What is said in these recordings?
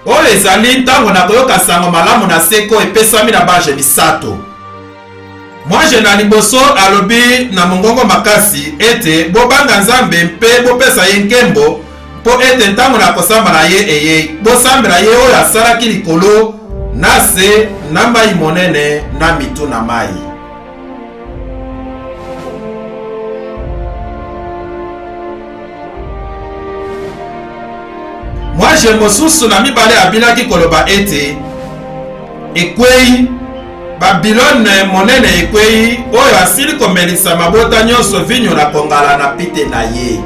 oyo ezali ntango na koyoka sango malamu na seko epesami na baje misato. Mwaje na liboso alobi na mongongo makasi ete bobanga Nzambe mpe bopesa ye nkembo mpo ete ntango na kosamba na ye eye bosambela ye oyo asalaki likolo na se na mai monene na mitu na mai. Mwaje mosusu na mibale abilaki koloba ete ekwei Babylone monene ekwei oyo asili komelisa mabota nyonso vinyo na kongala na pite na ye.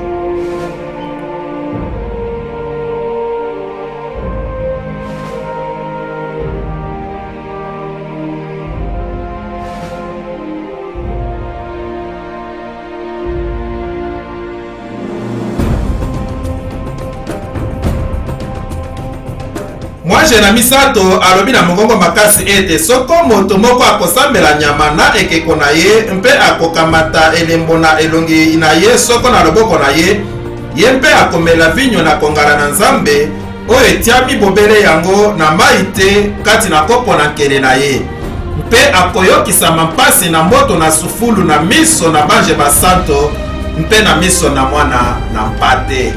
Mwaje na misato alobi na mongongo makasi ete soko moto moko akosambela nyama na ekeko na ye mpe akokamata elembo na elongi na ye soko na loboko na ye, ye mpe akomela vinyo na kongala na Nzambe oyo etiami bobele yango na mai te kati na kopo na nkele na ye, mpe akoyokisa mpasi na moto na sufulu na miso na banje basanto mpe na miso na mwana na mpate.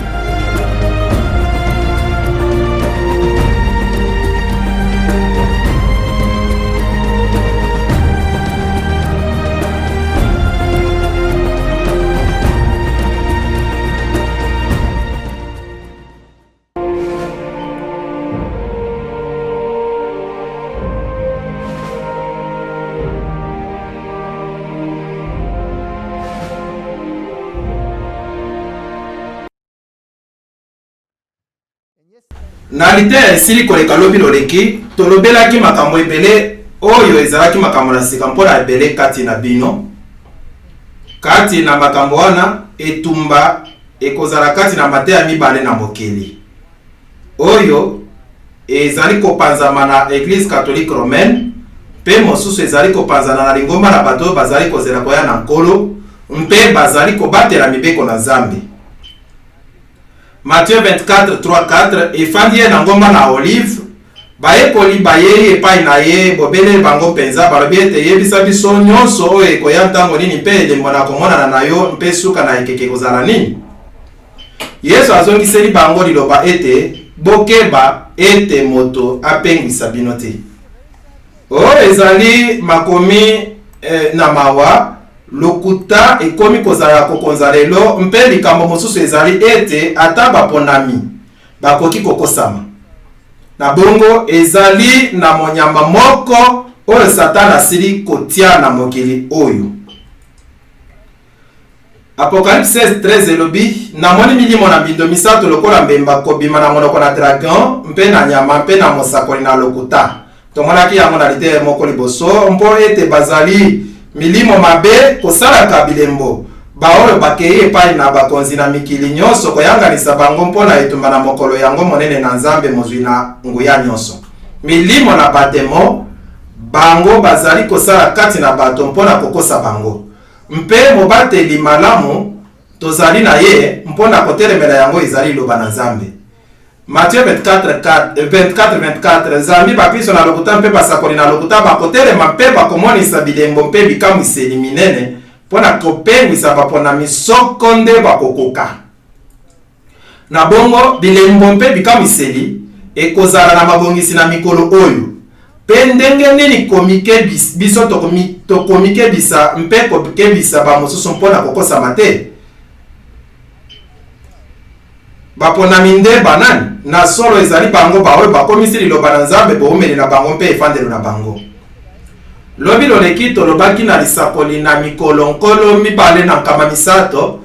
Na lite esili koleka lobi loleki tolobelaki makambo ebele oyo ezalaki makambo na sika mpona ebele kati na bino. Kati na makambo wana etumba ekozala kati na mateya mibale na mokili oyo ezali kopanzama na Eglise Catholique Romaine mpe mosusu ezali kopanzana na lingomba na bato bazali kozela koya na nkolo mpe bazali kobatela mibeko na Nzambe. Matthieu 24, 3-4 efandi ye na ngomba na Olive bayekoli bayei epai na ye bobele bango penza balobi ete yebisa biso nyonso oyo ekoya ntango nini mpe elembo na komonana na yo mpe suka na ekeke kozala nini. Yesu azongiseli bango liloba ete bokeba ete moto apengwisa bino te. Oyo ezali makomi na mawa lokuta ekomi kozala kokonza lelo mpe likambo mosusu ezali ete ata baponami bakoki kokosama. Na bongo ezali na monyama moko oyo Satana asili kotia na mokili oyo. Apocalypse 16:13 elobi namoni milimo na bindo misato lokola mbemba kobima na monoko na dragon mpe na nyama mpe na mosakoli na lokuta. Tomonaki yango na lite moko liboso mpo ete bazali milimo mabe kosalaka bilembo baoyo bakei epai na bakonzi na mikili nyonso koyanganisa bango mpona etumba na mokolo yango monene na Nzambe mozwi na nguya nyonso. Milimo na batemo bango bazali kosala kati na bato mpona kokosa bango mpe mobateli malamu tozali na ye mpona kotelemela yango ezali loba na Nzambe. Matthieu 24 Nzambi bakristo na lokuta mpe basakoli na lokuta bakotelema mpe bakomonisa bilembo mpe bikamwiseli minene mpona kopengwisa baponami soko nde bakokoka. Na bongo bilembo mpe bikamwiseli ekozala na mabongisi na mikolo oyo mpe ndenge nini komike biso tokomikebisa mpe kokebisa bamosusu mpona kokosama te. Baponami nde banani na solo ezali bango baoyo bakomisi liloba na Nzambe boumeli na bango mpe efandelo na bango. Lobi loleki tolobaki na lisakoli na mikolo nkolo mibale na nkama misato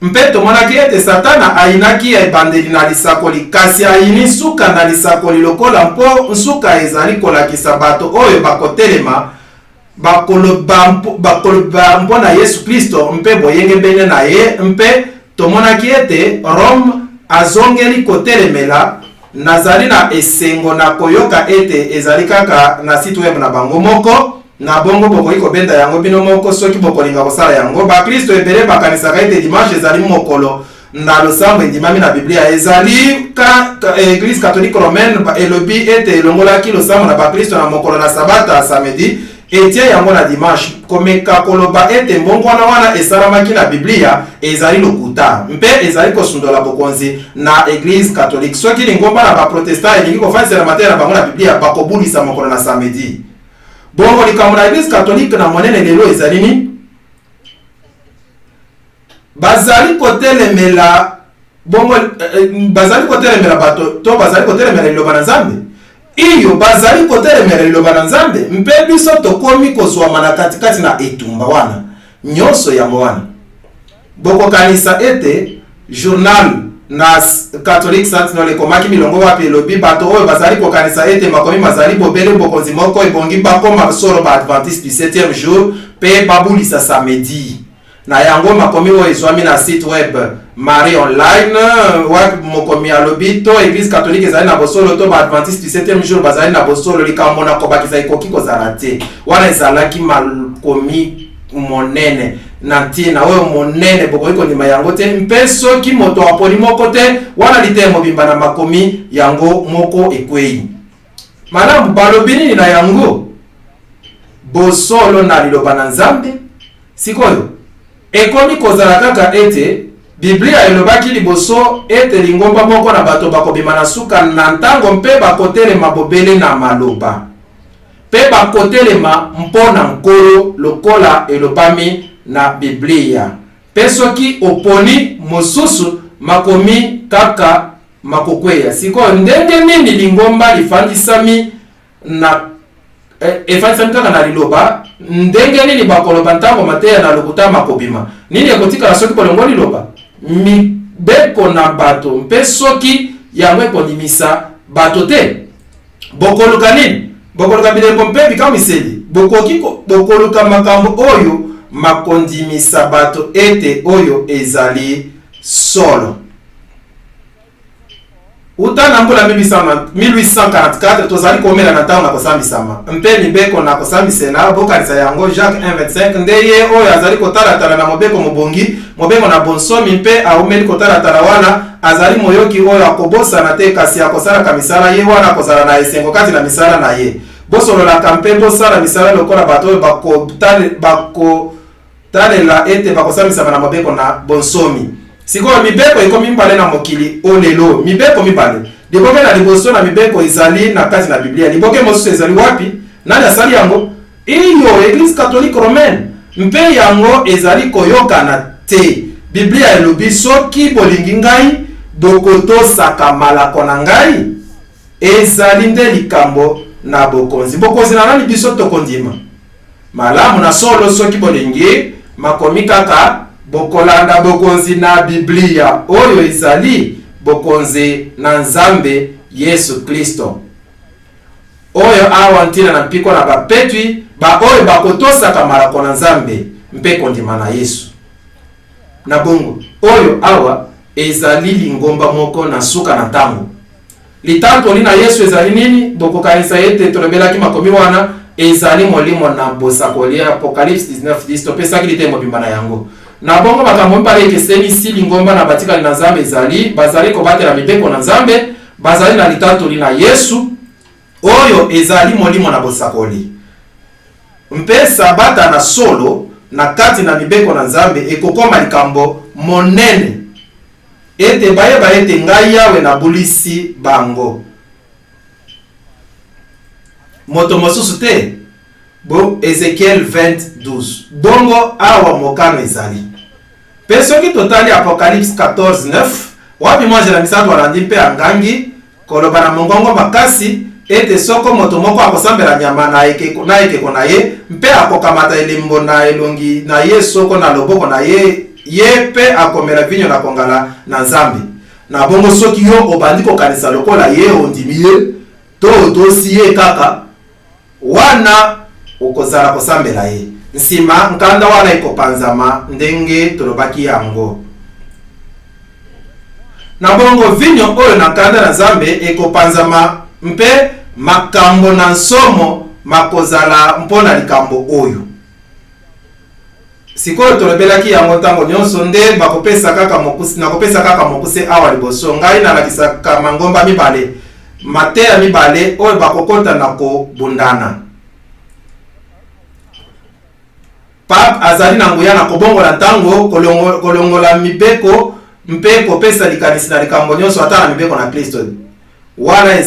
mpe tomonaki ete Satana ainaki ebandeli na lisakoli kasi aini suka na lisakoli lokola mpo nsuka ezali kolakisa bato oyo bakotelema bakoloba mpona Yesu Kristo mpe boyenge bene na ye mpe tomonaki ete Rome azongeli kotelemela nazali na esengo na koyoka ete ezali kaka na site web na bango moko na bongo bokoki kobenda yango bino moko soki bokolinga kosala yango. Bakristo ebele bakanisaka ete dimanche ezali mokolo na losambo endimami na Biblia ezali Église catholique romaine elobi ete elongolaki losambo na bakristo na mokolo na sabata samedi etie yango na dimanche komeka koloba ete mbongwana wana esalamaki na Biblia ezali lokuta mpe ezali kosundola bokonzi na Église catholique soki lingomba na baprotestant elingi kofanisela mateya na bango na Biblia bakobulisa mokolo na samedi. Bongo likambo na Église catholique na monene lelo ezali nini? Bazali kotelemela bongo bazali kotelemela bato to bazali kotelemela liloba na Nzambe iyo bazali kotelemela liloba na Nzambe mpe biso tokomi kozwama na katikati na etumba wana nyonso yango wana bokokanisa ete journal na catholique sentinelle ekomaki milongo wapi elobi bato oyo bazali kokanisa ete makomi bazali bobele bokonzi moko ebongi bakoma solo ba adventiste du 7e jour pe babulisa samedi na yango makomi oyo ezwami na site web Marie Online wapi mokomi alobi to Église catholique ezali na bosolo to ba adventiste du 7e jour bazali na bosolo likambo na kobakisa ikoki kozala te wana ezalaki makomi monene na ntina oyo monene bokoki kondima yango te mpe soki moto aponi moko te wana lite mobimba na makomi yango moko ekwei malamu balobi nini na yango bosolo na liloba na Nzambe sikoyo ekomi kozala kaka ete Biblia elobaki liboso ete lingomba moko na bato bakobima na suka na ntango mpe bakotelema bobele na maloba mpe bakotelema mpona nkolo lokola elobami na Biblia mpe soki oponi mosusu makomi kaka makokweya sikoyo ndenge nini lingomba lifandisami na efandisami kaka na liloba ndenge nini bakoloba ntango mateya na lokuta makobima nini ekotikala soki kolongo liloba mibeko na bato mpe soki yango ekondimisa bato te bokoluka nini bokoluka bilembo mpe bikamiseli bokoluka makambo oyo makondimisa bato ete oyo ezali solo. Uta na mbula 1844 tozali komela na ntango na kosambisama mpe mibeko na kosambisena bokanisa yango Jacques 1:25 ndeye oyo azali kotalatala na mobeko mobongi mobeko na bonsomi mpe aumeli kotalatala wana azali moyoki oyo akobosana te kasi akosalaka misala ye wana akozala na esengo kati na misala na ye bosololaka mpe bosala misala lokola bato oyo bakotalela ete bakosambisama na mobeko na bonsomi. Sikoyo mibeko ekomi mbale na mokili olelo mibeko mibale liboke na liboso na mibeko ezali na kati na Biblia liboke mosusu ezali wapi nani asali yango iyo Église catholique romaine mpe yango ezali koyokana te Biblia elobi soki bolingi ngai bokotosaka malako na ngai ezali nde likambo na bokonzi na nani biso tokondima malamu na solo soki bolingi makomi kaka bokolanda bokonzi na Biblia oyo ezali bokonzi na Nzambe Yesu Kristo oyo awa ntina na mpiko na bapetwi ba oyo bakotosaka malako na Nzambe mpe kondima na Yesu na bongo oyo awa ezali lingomba moko na suka na ntango litanto lina Yesu ezali nini bokokanisa ete tolobelaki makomi wana ezali molimo na bosakoli Apocalypse 19:10 topesaki lite mobimba na yango na bongo makambo mbale ekeseni si lingomba na batikali na Nzambe ezali bazali kobatela mibeko na Nzambe bazali na litatoli na Yesu oyo ezali molimo na bosakoli mpe sabata na solo na kati na mibeko na Nzambe ekokoma likambo monene ete bayeba ete ngai Yawe na bulisi bango moto mosusu te bo Ezekiel 20:12 bongo awa mokano ezali pe soki totali Apocalypse 14:9 wapi mwa jela misato walandi mpe angangi koloba na mongongo makasi ete soko moto moko akosambela nyama na ekeko na ye mpe akokamata elembo na elongi na ye soko na loboko na ye pe akomela vinyo na kongala na Nzambe na bongo soki yo obandi kokanisa lokola ye ondimi ye to otosi ye kaka wana okozala kosambela ye nsima nkanda wana ekopanzama ndenge tolobaki yango na bongo vinyo oyo na nkanda na Nzambe ekopanzama mpe makambo na nsomo makozala mpona likambo oyo sikoyo tolobelaki yango ntango nyonso nde bakopesa kaka mokuse nakopesa kaka mokuse awa liboso ngai nalakisaka mangomba mibale mateya mibale oyo bakokota na kobundana. Pape azali na nguya na kobongola ntango kolongola mibeko mpe kopesa likanisi na likambo nyonso ata na mibeko na Kristo. Wana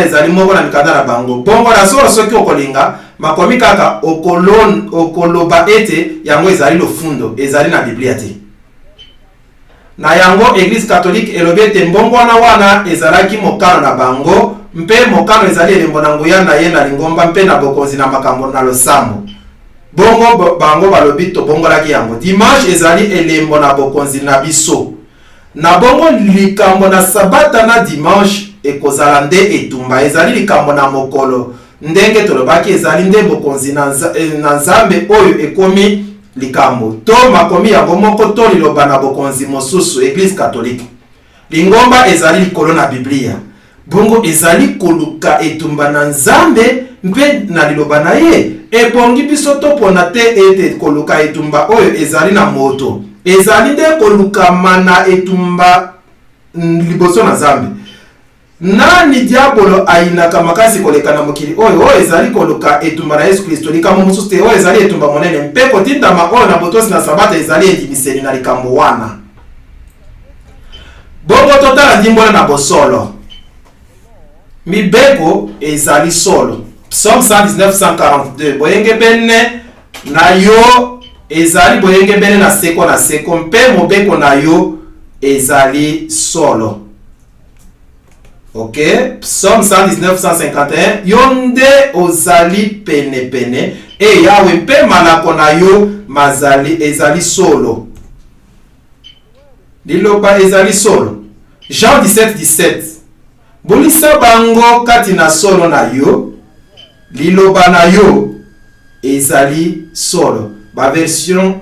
ezali moko na mikanda na bango. Bongo na solo soki okolinga makomi kaka okoloba ete yango ezali lofundo, ezali na Biblia te. Na yango Église catholique elobi ete mbongo wana ezalaki mokano na bango, mpe mokano ezali elembo na nguya na ye na lingomba mpe na bokonzi na makambo na losambo. Bongo bango balobi to bongolaki yango. Dimanche ezali elembo na bokonzi na biso. Na bongo likambo na sabata na dimanche ekozala nde etumba, ezali likambo na mokolo ndenge tolobaki ezali nde bokonzi na Nzambe oyo ekomi likambo to makomi yango moko to liloba na bokonzi mosusu Église catholique. Lingomba ezali likolo na Biblia, bongo ezali koluka etumba na Nzambe mpe na liloba na ye. Ebongi biso to pona te ete koluka etumba oyo ezali na moto, ezali nde koluka mana etumba liboso na Nzambe. Nani diabolo ainaka makasi koleka na mokili oyo ezali koluka etumba na Yesu Kristo likambo mosusu te oyo ezali etumba monene mpe kotindama oyo na botosi na sabata ezali edimiseli na likambo wana. Bongo totala ndimbola na bosolo mibeko ezali solo. Psaume 119-142 boyenge bene na yo ezali boyenge bene na seko mpe mobeko na yo ezali solo. Ok, Psaume 119-151 yonde ozali pene e yawe mpe malako na yo mazali ezali solo. Liloba ezali solo. Jean 17:17 bolisa bango kati na solo na yo, liloba na yo ezali solo. Ba version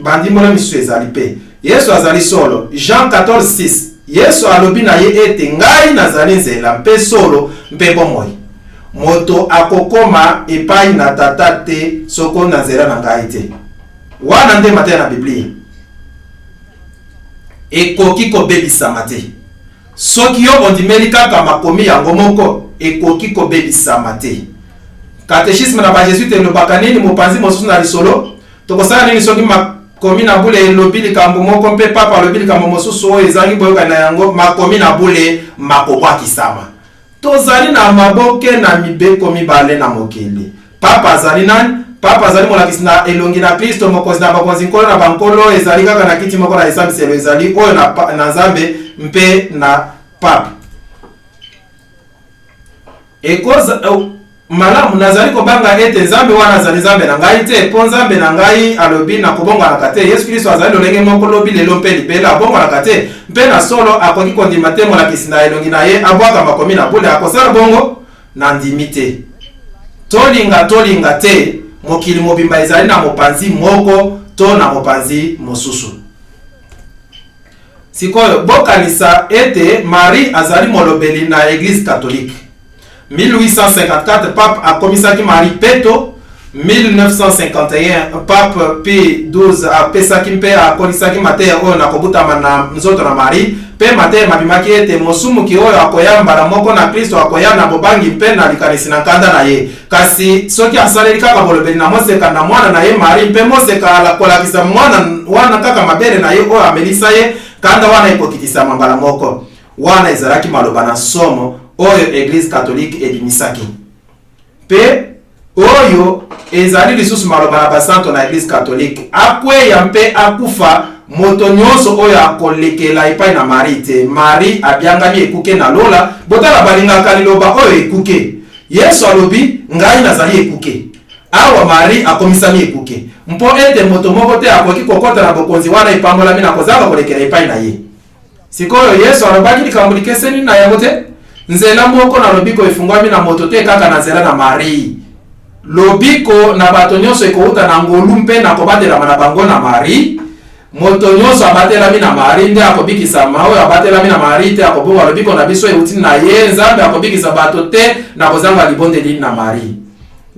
bandimola misu ezali pe Yesu azali solo. Jean 14:6 Yesu alobi na ye ete ngai nazali nzela mpe solo mpe bomoi. Moto akokoma epai na tata te soko na nzela na ngai te. Wana nde mateya na Biblia ekoki kobebisama te. Soki yo ondimeli kaka makomi yango moko ekoki kobebisama te. Catéchisme na ba Jésuite elobaka nini mopanzi mosusu na lisolo? Tokosala nini soki makomi na bule elobi likambo moko mpe papa alobi likambo mosusu oyo ezangi boyoka na yango makomi na bule makobwakisama? Tozali na maboke na mibeko mibale na mokili. Papa azali nani? Papa azali molakisi na elongi na Kristo mokonzi na bakonzi nkolo na bankolo ezali kaka na kiti moko na esambiselo ezali oyo na Nzambe mpe na papa. Ekoza malamu nazali kobanga ete Nzambe wana azali Nzambe na ngai te, po Nzambe na ngai alobi na kobongwanaka te. Yesu Kristo azali lolenge moko lobi lelo mpe libela abongwanaka te, mpe na solo akoki kondima te molakisi na elongi na ye abwaka makomi na bule akosala bongo na ndimi te. Tolinga te mokili mobimba ezali na mopanzi moko to na mopanzi mosusu. Sikoyo bokanisa ete Marie azali molobeli na Église catholique. 1854 Pape akomisaki Marie peto. 1951 Pape P12 apesaki mpe akolisaki mateya oyo na kobutama na nzoto na Marie. Pe mateya mabimaki ete mosumuki oyo akoyambala moko na Kristo akoya na bobangi mpe na likanisi na kanda na ye. Kasi soki asaleli kaka bolobeli na moseka na mwana na ye Marie mpe moseka alakolakisa mwana wana kaka mabele na ye oyo amelisa ye kanda wana ekokitisa mambala moko. Wana ezalaki maloba na somo oyo Église catholique ebimisaki. Pe oyo ezali lisusu maloba na basanto na Église catholique akweya mpe akufa moto nyonso oyo akolekela epai na Marie te. Marie abiangami ekuke na lola botala balingaka liloba oyo ekuke. Yesu alobi ngai nazali ekuke. Awa Marie akomisami ekuke. Mpo ete moto moko te akoki kokota na bokonzi wana epambolami na kozanga kolekela epai na ye. Sikoyo Yesu alobaki likambo likeseni na yango te. Nzela moko na lobiko efungwami na moto te kaka na nzela na Marie. Lobiko na bato nyonso ekouta na ngolu mpe na kobatelama na bango na Marie. Moto nyonso abatelami na Marie nde akobikisama, oyo abatelami na Marie te akobonga lobiko na biso euti na ye. Nzambe akobikisa bato te na kozanga libondeli na Marie.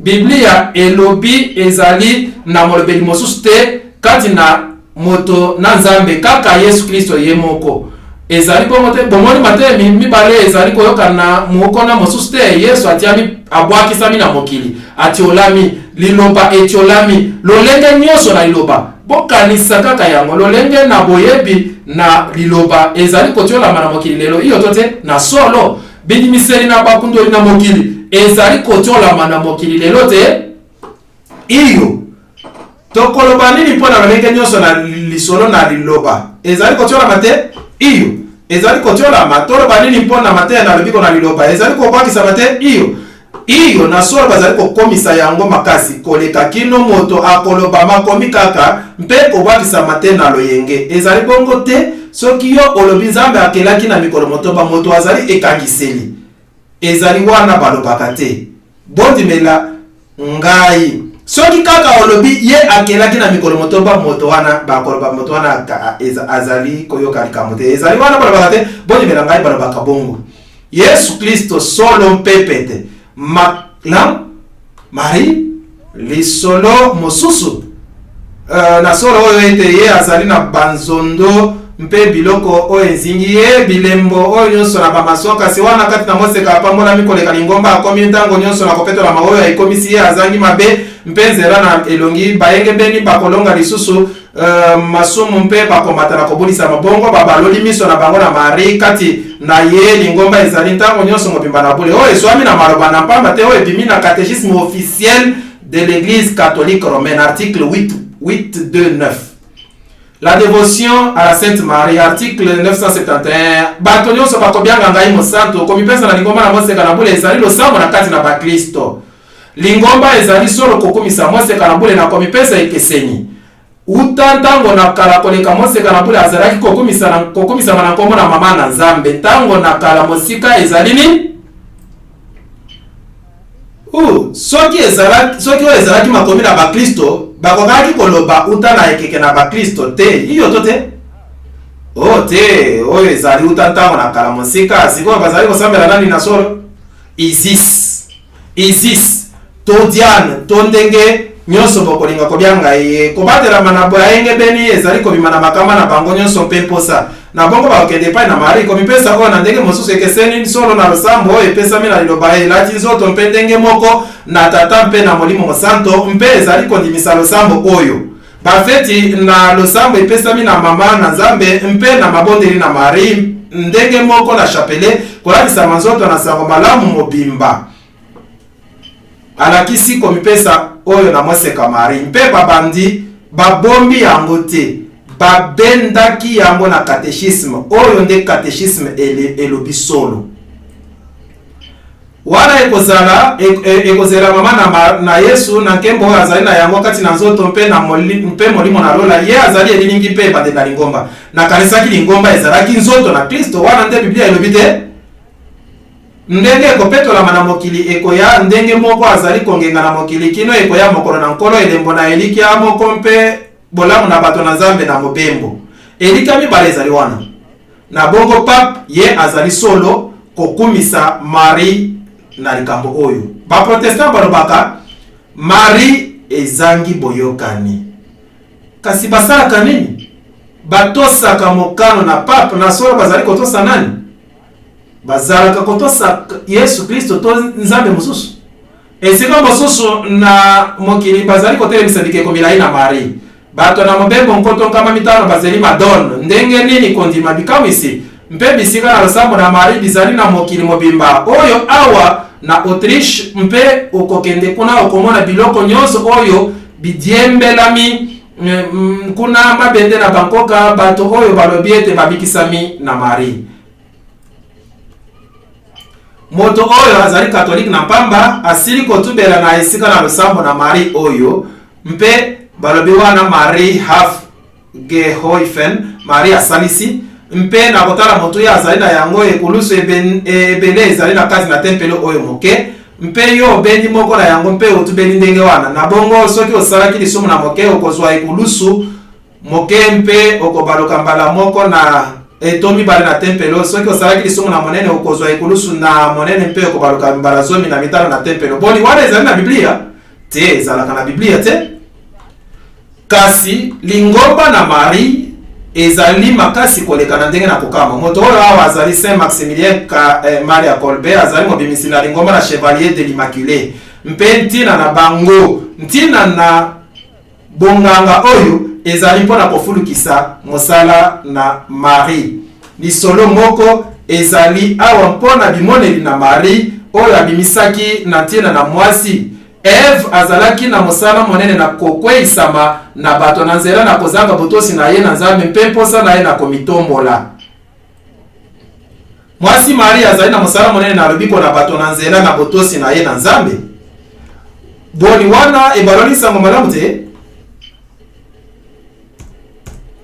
Biblia elobi ezali na molobeli mosusu te kati na moto na Nzambe kaka Yesu Kristo ye moko. Ezali bongo te bomoni mate mibale ezali koyoka na moko na mosusu te. Yesu atiami abwakisami na mokili atiolami liloba etiolami lolenge nyonso na liloba bokanisa kaka yango lolenge na boyebi na liloba ezali kotiolama na mokili lelo iyo tote na solo bidimiseli na bakundoli na mokili ezali kotiolama na mokili lelo te iyo tokoloba nini mpona lolenge nyonso na lisolo na liloba ezali kotiolama te iyo ezali kotiolama toloba nini mpona mate na lobiko na liloba ezali kobwakisa mate iyo na solo bazali kokomisa yango makasi koleka kino moto akoloba makomi kaka mpe kobwakisa mate na loyenge ezali bongo te soki yo olobi Nzambe akelaki na mikolo motoba moto azali ekangiseli ezali wana balobaka te bondimela ngai soki kaka olobi ye akelaki na mikolo motoba moto wana bakoloba moto wana azali koyoka likambo te ezali wana balobaka te bondimela ngai balobaka bongo Yesu Kristo solo mpepete Marie lisolo mosusu na solo oyo ete ye azali na banzondo mpe biloko oyo ezingi ye bilembo oyo nyonso na bamasoka si wana kati na moseka pambola mikoleka lingomba akomi ntango nyonso na kopetola maoyo aikomisi ye azangi mabe mpe nzela na elongi bayenge beni bakolonga lisusu masumu mpe bakomata na kobulisa mabongo babaloli miso na bango na Marie kati na ye lingomba ezali ntango nyonso mobimba na bule oyo eswami na maloba na pamba te oyo ebimi na catéchisme officiel de l'église catholique romaine article 8.2.9 la dévotion à la Sainte Marie article 971 bato nyonso bakobianga ngai mosantu komipesa na lingomba na moseka na bule ezali losambo na kati na bakristo lingomba ezali solo kokumisa moseka na bule na komipesa ekeseni uta ntango na kala koleka moseka na bule azalaki kokumisa na nkombo na mama na Nzambe ntango na kala mosika ezali nini soki oyo ezalaki makomi na bakristo bakokaki koloba uta na ekeke na bakristo te iyo to te te oyo ezali uta ntango na kala mosika sikoyo bazali kosambela nani na solo Isis to Diane to ndenge nyonso bokolinga kobyanga ye kobatelama na boyenge beni ezali kobima na makamba na bango nyonso mpe mposa na bongo bakokende epai na Marie komipesa oyo na ndenge mosusu ekeseni solo na losambo oyo epesami na liloba elati nzoto mpe ndenge moko na tata mpe na molimo mosanto mpe ezali kondimisa losambo oyo bafeti na losambo epesami na mama na Nzambe mpe na mabondeli na Marie ndenge moko na chapele kolakisa manzoto na sango malamu mobimba alakisi komipesa oyo na moseka Marie mpe babandi babombi yango te babendaki yango na catéchisme oyo nde catéchisme elobi solo wana ekozela mama na Yesu na nkembo oyo azali na yango kati na nzoto mpe molimo na lola ye azali elilingi mpe ebandela lingomba na kanisaki lingomba ezalaki nzoto na Kristo wana nde Biblia elobi te ndenge ekopetolama na mokili ekoya ndenge moko azali kongenga na mokili kino ekoya mokolo na nkolo elembo na elikia moko mpe bolamu na bato na Nzambe na mobembo elika mibale ezali wana na bongo pape ye azali solo kokumisa Marie na likambo oyo baprotestant balobaka Marie ezangi boyokani kasi basalaka nini batosaka mokano na pape na solo bazali kotosa nani bazalaka kotosa Yesu Kristo to Nzambe mosusu esika mosusu na mokili bazali kotelemisa bikeko milai na Marie bato na mobembo nkoto nkama mitano bazeli madone ndenge nini kondima bikamwisi mpe bisika na losambo na Marie bizali na mokili mobimba oyo awa na Autriche mpe okokende kuna okomona biloko nyonso oyo bidiembelami kuna mabende na Bankoka bato oyo balobi ete babikisami na Marie moto oyo azali katolike na pamba asili kotubela na esika na losambo na Marie oyo mpe balobi wana Marie half gehoifen Marie asalisi mpe na kotala moto ya azali na yango ekulusu ebele ezali na kazi na tempelo oyo moke mpe yo bendi moko na yango mpe otubeli ndenge wana na bongo soki osalaki lisumu na moke okozwa ekulusu moke mpe okobaluka mbala moko na etomi bale na tempelo soki osalaki lisumu na monene okozwa ekulusu na monene mpe okobaluka mbala zomi na mitano na tempelo boni wana ezali na Biblia te ezalaka na Biblia te. Kasi lingomba na Marie ezali makasi koleka na ndenge na kokama. Moto oyo awa azali Saint Maximilien Maria Colbert azali mobimisi na lingomba na Chevalier de l'Immaculée. Mpe ntina na bango, ntina na bonganga oyo ezali mpona kofulukisa mosala na Marie. Lisolo moko ezali awa mpona bimoneli na Marie oyo abimisaki na ntina na mwasi. Eve azalaki na mosala monene na kokweisama na bato na nzela na kozanga botosi na ye na Nzambe mpe mposa na ye na komitombola. Mwasi Marie azali na mosala monene na lobiko na bato na nzela na botosi na ye na Nzambe. Boni wana ebaloli sango malamu te.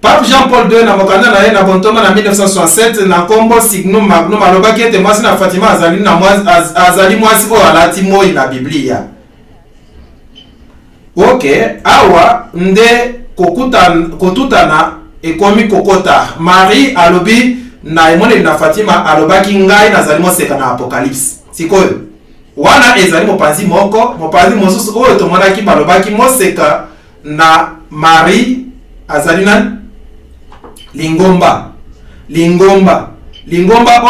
Pape Jean-Paul II na mokanda na ye na bontoma na 1967 na kombo Signum Magnum alobaki ete mwasi na Fatima azali mwasi oyo alati moi na Biblia. Ok, awa nde kotutana ekomi kokota. Marie alobi na emoneli na Fatima alobaki ngai nazali moseka na Apocalypse. Sikoyo wana ezali mopanzi moko, mopanzi mosusu oyo tomonaki balobaki moseka na Marie azali na lingomba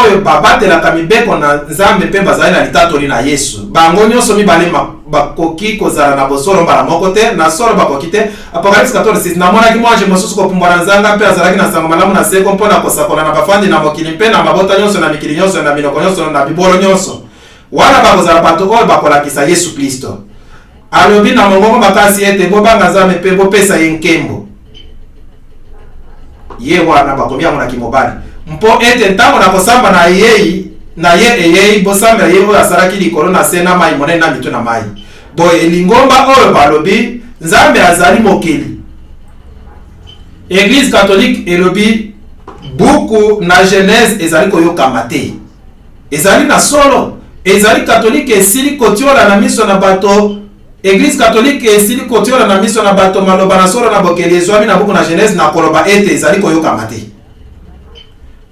oyo babatelaka mibeko na Nzambe mpe bazali na litatoli na Yesu. Bango nyonso mibale bakoki kozala na bosolo mbala moko te, na solo bakoki te. Apocalypse 14 namonaki mwanje mosusu kopumbwa na nzanga mpe azalaki na sango malamu na seko mpona kosakola na bafandi na mokili mpe na mabota nyonso na mikili nyonso na minoko nyonso na bibolo nyonso. Wana bakozala bato oyo bakolakisa Yesu Kristo. Alobi na mongongo makasi ete bobanga Nzambe mpe bopesa ye nkembo. Ye wana bakomi yango na kimobali. Mpo ete ntango na kosamba na ye eyei bosamba ye oyo asalaki likolo na se na mai monene na mito na mai. Boye lingomba oyo balobi Nzambe azali mokeli. Église catholique elobi buku na Genèse ezali koyokama te. Ezali na solo. Ezali catholique esili kotiola na miso na bato. Église catholique esili kotiola na miso na bato maloba na solo na bokeli ezwami na buku na Genèse na koloba ete ezali koyokama te.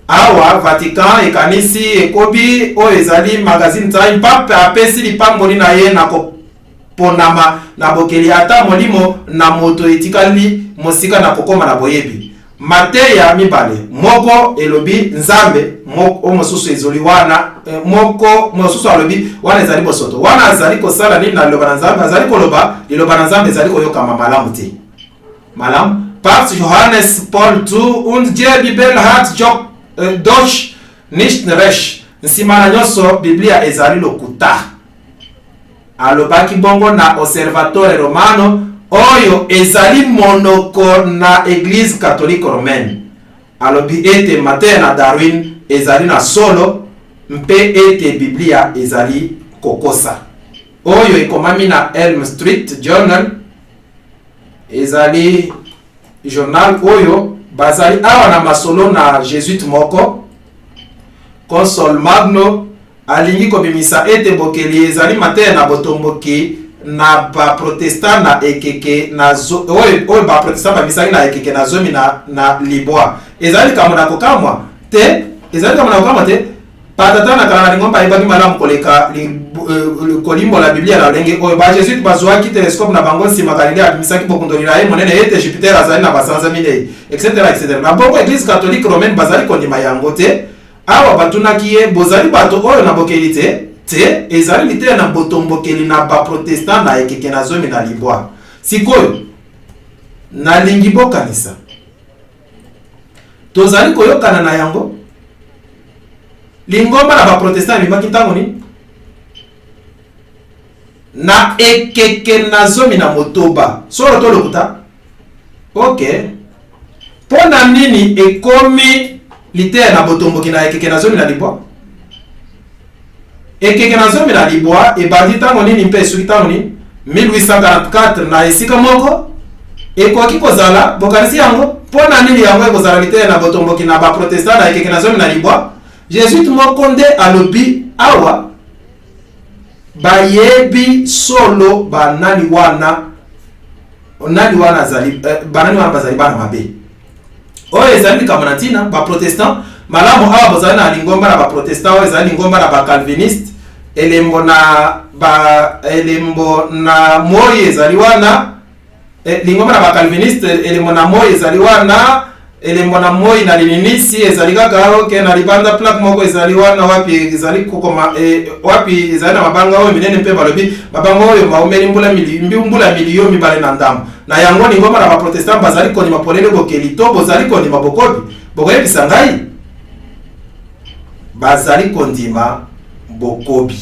Awa Vatican ekanisi ekobi oyo ezali magazine Time Pape apesi lipamboli na ye na koponama na bokeli ata molimo na moto etikali mosika na kokoma na boyebi. Mateya mibale moko elobi Nzambe moko mosusu ezoli wana moko mosusu alobi wana ezali bosoto. Wana azali kosala nini na liloba na Nzambe? Azali koloba liloba na Nzambe ezali koyokama malamu te. Malamu Papst Johannes Paul II und die Bibel hat doch nicht recht. Nsima na nyonso Biblia ezali lokuta. Alobaki bongo na Osservatore Romano oyo ezali monoko na Église catholique romaine. Alobi ete Mateya na Darwin ezali na solo mpe ete Biblia ezali kokosa. Oyo ekomami na Elm Street Journal ezali journal oyo bazali awa na masolo na Jésuite moko Consol Magno alingi kobimisa ete bokeli ezali Mateya na botomboki na ba protestant na ekeke na oyo ba protestant ba misaki na ekeke na zomi na libwa ezali kamona kokamwa te, ezali kamona kokamwa te. Patata na kala lingomba ibaki malamu koleka kolimbo la Biblia na lenge oyo ba Jésuite bazwaki telescope na bango nsima Galilea misaki bokundolila ye monene ete Jupiter azali na basanza minei etc. Na bongo Église catholique romaine bazali kondima yango te. Awa batunaki ye bozali bato oyo na bokeli te ezali lite na botombokeli na ba protestant na ekeke na zomi na libwa. Sikoyo na lingi bokanisa tozali koyokana na yango. Lingomba na ba protestant bimaki ntango ni na ekeke na zomi na motoba solo to lokuta. Ok, pona nini ekomi lite na botomboki na ekeke na zomi na libwa? Ekeke na zomi na libwa ebandi ntango nini mpe esuki ntango ni 1844 na esika moko ekoki kozala bokanisi yango. Pona nini yango ekozala lite na botomboki na ba protestant na ekeke na zomi na libwa? Jésuite moko nde alobi awa bayebi solo banani wana azali banani wana bazali bana mabe oyo ezali likambo na ntina ba protestant malamu awa bozali na lingomba na ba protestant oyo ezali lingomba na ba calviniste elembo na ba elembo na moi ezali wana lingomba na ba calviniste elembo na moi ezali wana elembo na moi na lininisi ezali kaka oke na libanda plaque moko ezali wana wapi ezali kokoma wapi ezali na mabanga oyo minene mpe balobi mabanga oyo maumeli mbula miliyo mibale na ndambo na yango lingomba na ba protestant bazali kondima polele bokeli to bozali kondima bokobi bokoyebisa ngai bazali kondima bokobi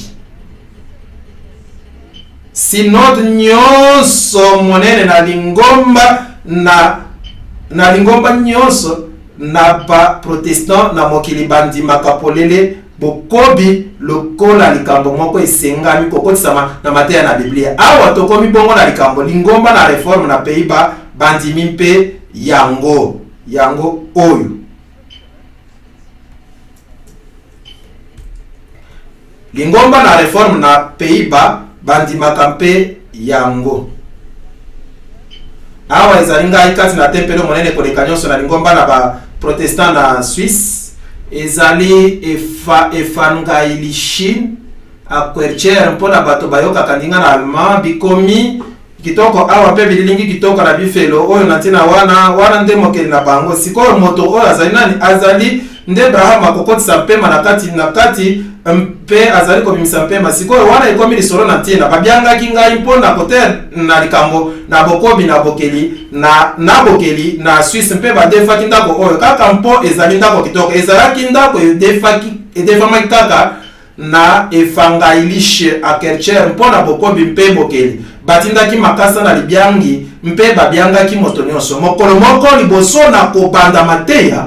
synode nyonso monene na lingomba na lingomba nyonso na ba protestant na mokili bandimaka polele bokobi lokola likambo moko esengami kokotisama na mateya na Biblia. Awa tokomi bongo na likambo lingomba na reforme na Pays-Bas bandimi mpe yango oyo lingomba na reforme na Pays-Bas bandimaka mpe yango. Awa ezali ngai kati na tempelo monene koleka nyonso na lingomba na ba protestant na Suisse ezali evangelishin akwercher mpona bato bayoka kandinga na allemand bikomi kitoko awa mpe bililingi kitoko na bifelo oyo natina wana nde mokeli na bango sikoyo moto oyo azali nani azali nde Abraham akokotisa mpema na kati mpe azali komimisa mpema sikoyo wana ekomi lisolo na ntina babyangaki ngai mpona kote na likambo na bokobi na bokeli na bokeli na Suisse mpe badefaki ndako oyo kaka mpo ezali ndako kitoko ezalaki ndako edefamaki kaka na evangelishe akercher mpona bokobi mpe bokeli batindaki makasa na libyangi mpe babyangaki moto nyonso mokolo moko liboso na kobanda mateya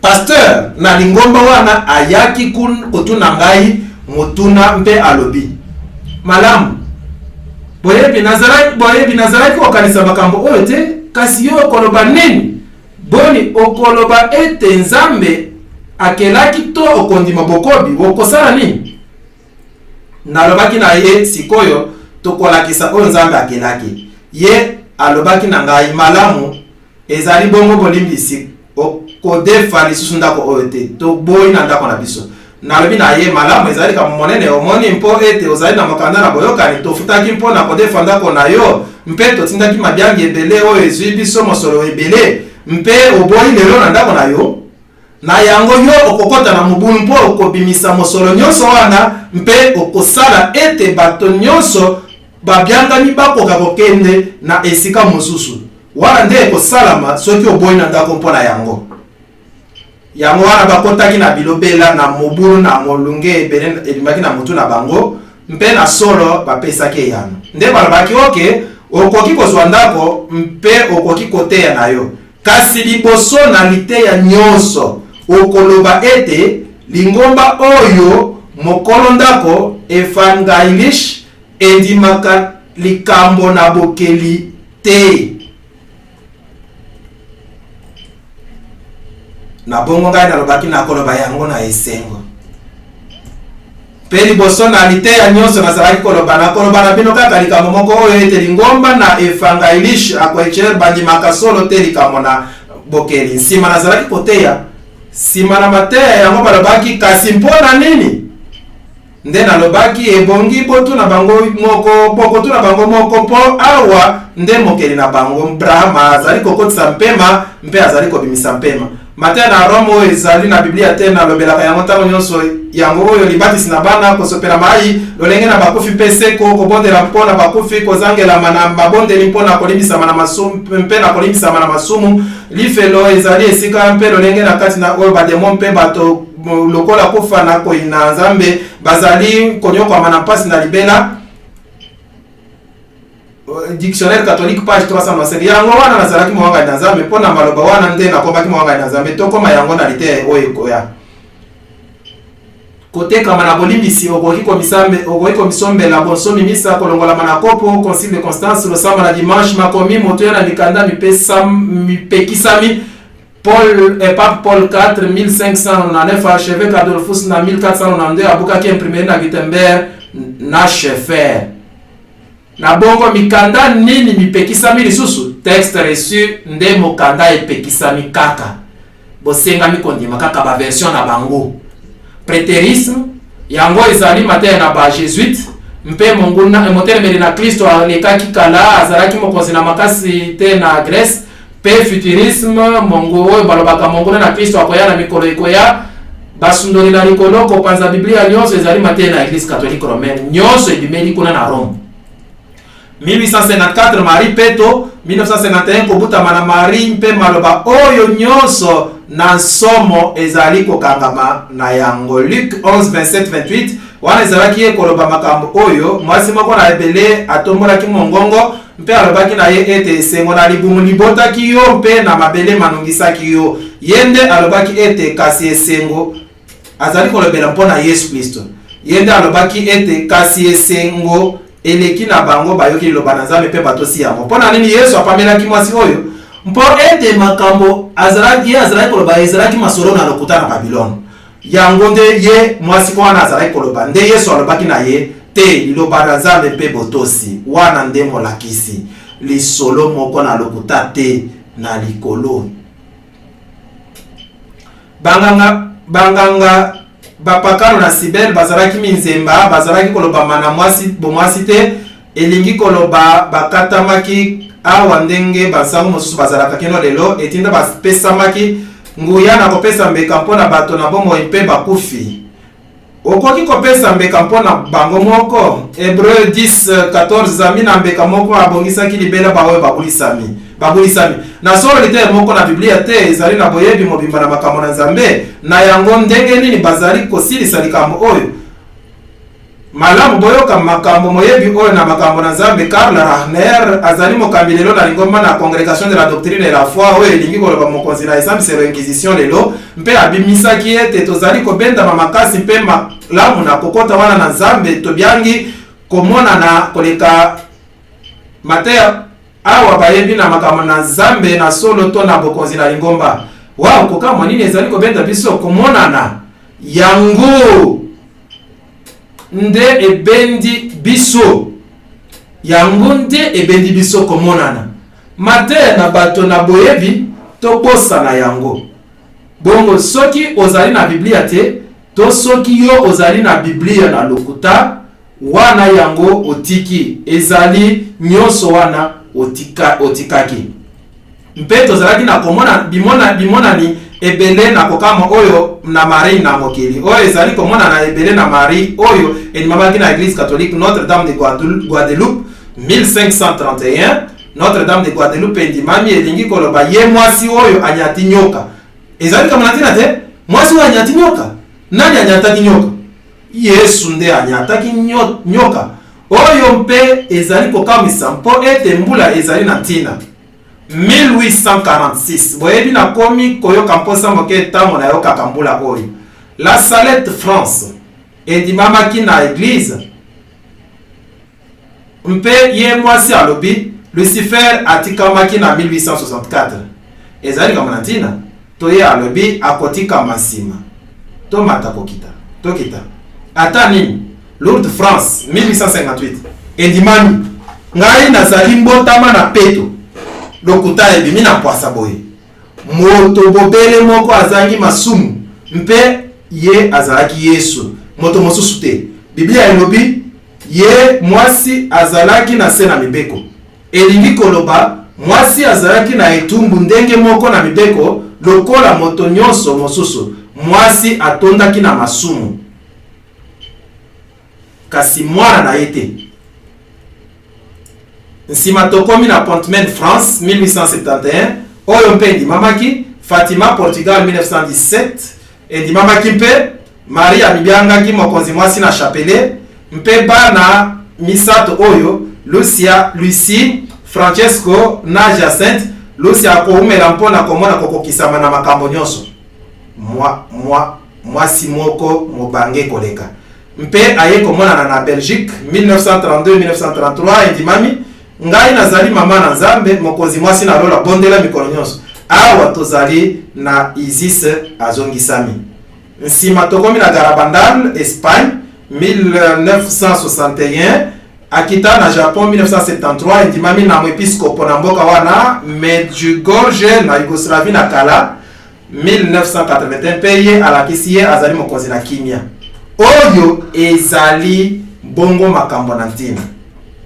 pasteur na lingomba wana ayaki kotuna ngai motuna mpe alobi malamu boyebi nazalaki kokanisa makambo oyo te kasi yo okoloba nini boni okoloba ete nzambe akelaki to okondima bokobi okosala nini nalobaki na ye sikoyo tokolakisa oyo nzambe akelaki ye alobaki na ngai malamu ezali bongo bolimbisi kodefa lisusu ndako oyo te toboyi na ndako na biso nalobi na ye malamu ezali kama monene omoni mpo ete ozali na mokanda na boyokani tofutaki mpo na kodefa ndako na yo mpe totindaki mabyangi ebele oyo ezwi biso mosolo ebele mpe oboyi lelo na ndako na yo na yango yo okokota na mobulu mpo okobimisa mosolo nyonso wana mpe okosala ete bato nyonso babyangami bakoka kokende na esika mosusu wana nde ekosalama soki oboyi na ndako mpo na yango wana bakotaki na bilobela na mobulu na molunge ebele elimaki na mutu na bango mpe na solo bapesaki eyano nde balobaki oke okoki kozwa ndako mpe okoki koteya na yo kasi liboso na liteya nyonso okoloba ete lingomba oyo mokolo ndako evangelish endimaka likambo na bokeli te na bongo ngai nalobaki na koloba yango na esengo pe liboso na liteya nyonso nazalaki koloba na bino kaka likambo moko oyo ete lingomba na evangelish akwecher bandimaka solo te likambo na bokeli nsima nazalaki koteya nsima na mateya yango balobaki kasi mpona nini nde nalobaki ebongi botuna bango moko mpo awa nde mokeli na bango Brahma azali kokotisa mpema mpe azali kobimisa mpema mateya na Rome oyo ezali na Biblia te nalobelaka yango ntango nyonso yango oyo libatisi na bana kosopela mai lolenge na bakufi mpe seko kobondela mpo na bakufi kozangelama na mabondeli mpo na kolimbisama na masumu mpe na kolimbisama na masumu lifelo ezali esika mpe lolenge na kati na oyo bademo mpe bato lokola kufa na koina nzambe bazali konyokwama na mpasi na libela dictionnaire catholique page 305 yango wana nazalaki mwanga na nzambe mpo na maloba wana nde nakombaki mwanga na nzambe tokoma yango na lite oyo ekoya kotekama na bolimbisi okoki komisombela bonsomi misa kolongolama na kopo concile de Constance losamba na dimanche makomi moto ya na mikanda mipekisami Pape Paul IV 1599 archevêque Adolphus na 1492 abukaki imprimé na Gutenberg na Schaeffer na bongo mikanda nini mipekisami lisusu texte reçu nde mokanda epekisami kaka bosengami kondima kaka ba version na bango prétérisme yango ezali mateya na ba jésuite mpe monguna motelemeli na Kristo alekaki kala azalaki mokonzi na makasi te na Grèce pe futurisme mongo oyo balobaka monguna na Kristo akoya na mikolo ekoya basundoli na likolo kopanza Biblia nyonso ezali mate na Église catholique romaine nyonso ebimeli kuna na Rome. 1854 Marie Peto, 1951 kobutama na Marie mpe maloba oyo nyonso na nsomo ezali kokangama na yango. Luc 11:27-28 wana ezalaki ye koloba makambo oyo mwasi moko na ebele atombolaki mongongo mpe alobaki na ye ete esengo na libumu libotaki yo mpe na mabele manungisaki yo. Yende alobaki ete kasi esengo azali kolobela mpona Yesu Kristo. Yende alobaki ete kasi esengo eleki na bango bayoki liloba na Nzambe mpe batosi yango. Mpona nini Yesu apamelaki mwasi oyo? Mpo ete makambo azalaki koloba ezalaki masolo na lokuta na Babylone. Yango nde ye mwasi ko wana azalaki koloba nde Yesu alobaki na ye te liloba na Nzambe mpe botosi wana nde molakisi lisolo moko na lokuta te na likolo. Banganga bapakano na Sibel bazalaki minzemba bazalaki koloba mana mwasi bomwasi te elingi koloba bakatamaki awa ndenge basango mosusu bazalaka kino lelo etinda bapesamaki nguya na kopesa mbeka mpona bato na bomoi mpe bakufi. Okoki kopesa mbeka mpona bango moko? Hébreu 10:14 zami na mbeka moko abongisaki libela baoyo babulisami. Na solo lite moko na Biblia te ezali na boyebi mobimba na makambo na Nzambe na yango ndenge nini bazali kosilisa likambo oyo. Malamu boyoka makambo moyebi oyo na makambo na Nzambe. Karl Rahner azali mokambi lelo na lingomba na Congrégation de la Doctrine et la Foi oyo elingi koloba mokonzi na esambiselo Inquisition lelo mpe abimisaki ete tozali kobenda makasi mpe malamu na kokota wana na Nzambe tobiangi komona na koleka Mateo awa bayebi na makambo na Nzambe na solo to na bokonzi na lingomba. Wao kokama nini ezali kobenda biso komonana yango nde ebendi biso. Yango nde ebendi biso komonana. Mate na bato na boyebi to bosa na yango. Bongo soki ozali na Biblia te to soki yo ozali na Biblia na lokuta wana yango otiki ezali nyonso wana otikaki. Mpe tozalaki na komona bimona ni ebele na kokama oyo na Marie na mokili. Oyo ezali komona na ebele na Marie oyo enimamaki na Église catholique Notre-Dame de Guadeloupe 1531. Notre-Dame de Guadeloupe endimami elingi koloba ye mwasi oyo anyati nyoka. Ezali kama natina te mwasi oyo anyati nyoka. Nani anyataki nyoka? Yesu nde anyataki nyoka. Oyo mpe ezali kokamisa mpo ete mbula ezali na ntina. 1846 boyebi na komi koyoka mposa moke tango na yoka kambula oyo. La Salette France endimamaki na Église mpe ye mwasi alobi Lucifer atikamaki na 1864. Ezali kama na ntina to ye alobi akotika masima to mata kokita tokita ata nini. Lourdes France 1858 endimami ngai nazali mbotama na peto lokuta ebimi na poasa boye moto bobele moko azangi masumu mpe ye azalaki Yesu moto mosusu te. Biblia elobi ye mwasi azalaki na se na mibeko. Elingi koloba mwasi azalaki na etumbu ndenge moko na mibeko lokola moto nyonso mosusu. Mwasi atondaki na masumu kasi mwana na yete. Nsima tokomi na Pontmaine France 1871 oyo mpe endimamaki. Fatima Portugal 1917 endimamaki mpe. Maria mibiangaki mokonzi mwasi na Chapelet mpe bana misato oyo Lucie Francesco na Jacinthe. Lucia akoumela mpona komona kokokisama na makambo nyonso. Mwasi moko mobange koleka mpe aye komona na Belgique 1932-1933 endimami. Ngai nazali mama na Nzambe mokonzi mwasi na lola bondela mikolo nyonso. Awa tozali na Isis azongisami. Nsima tokomi na Garabandal Espagne 1961. Akita na Japon 1973 endimami na mwepiskopo na mboka wana Medjugorje na Yugoslavie na kala 1981 mpe ye alakisi ye azali mokonzi na kimia. Oyo ezali bongo makambo na ntina.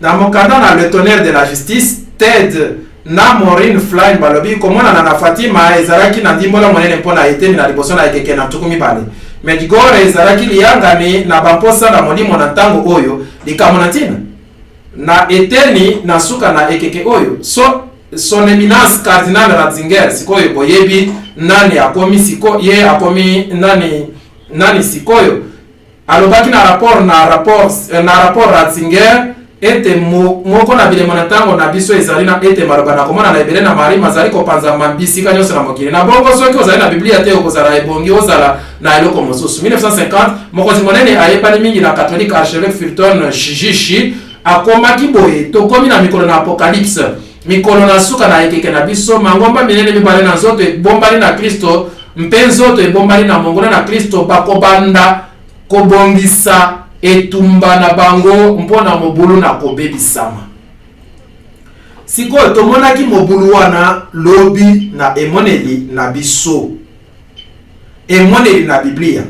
Na mokanda na le tonnerre de la justice, Ted na Maureen Flynn balobi komona na Fatima ezalaki na ndimbola monene mpona eteni na liboso na ekeke na tukumi bale. Medjugorje ezalaki liyangani na bamposa na molimo na ntango oyo likambo na ntina. Na eteni na suka na ekeke oyo. Son Eminence Cardinal Ratzinger sikoyo boyebi nani akomi siko ye akomi nani sikoyo alobaki na rapport Ratzinger ete moko na bilemo na ntango na biso ezali na ete maloba na komona na ebele na mari mazali kopanza mambisika nyonso na mokili na bongo soki ozali na biblia te okozala ebongi ozala na eloko mosusu. 1950 mokonzi monene ayebani mingi na catholique archevêque Fulton Shiji akomaki boye tokomi na mikolo na apocalypse mikolo na suka na ekeke na biso mangomba minene mibale na nzoto ebombali na Kristo mpe nzoto ebombali na mongola na Kristo bakobanda kobongisa etumba na bango mpona mobulu na kobebisama. Sikoyo tomonaki mobulu wana lobi na emoneli na biso emoneli na Biblia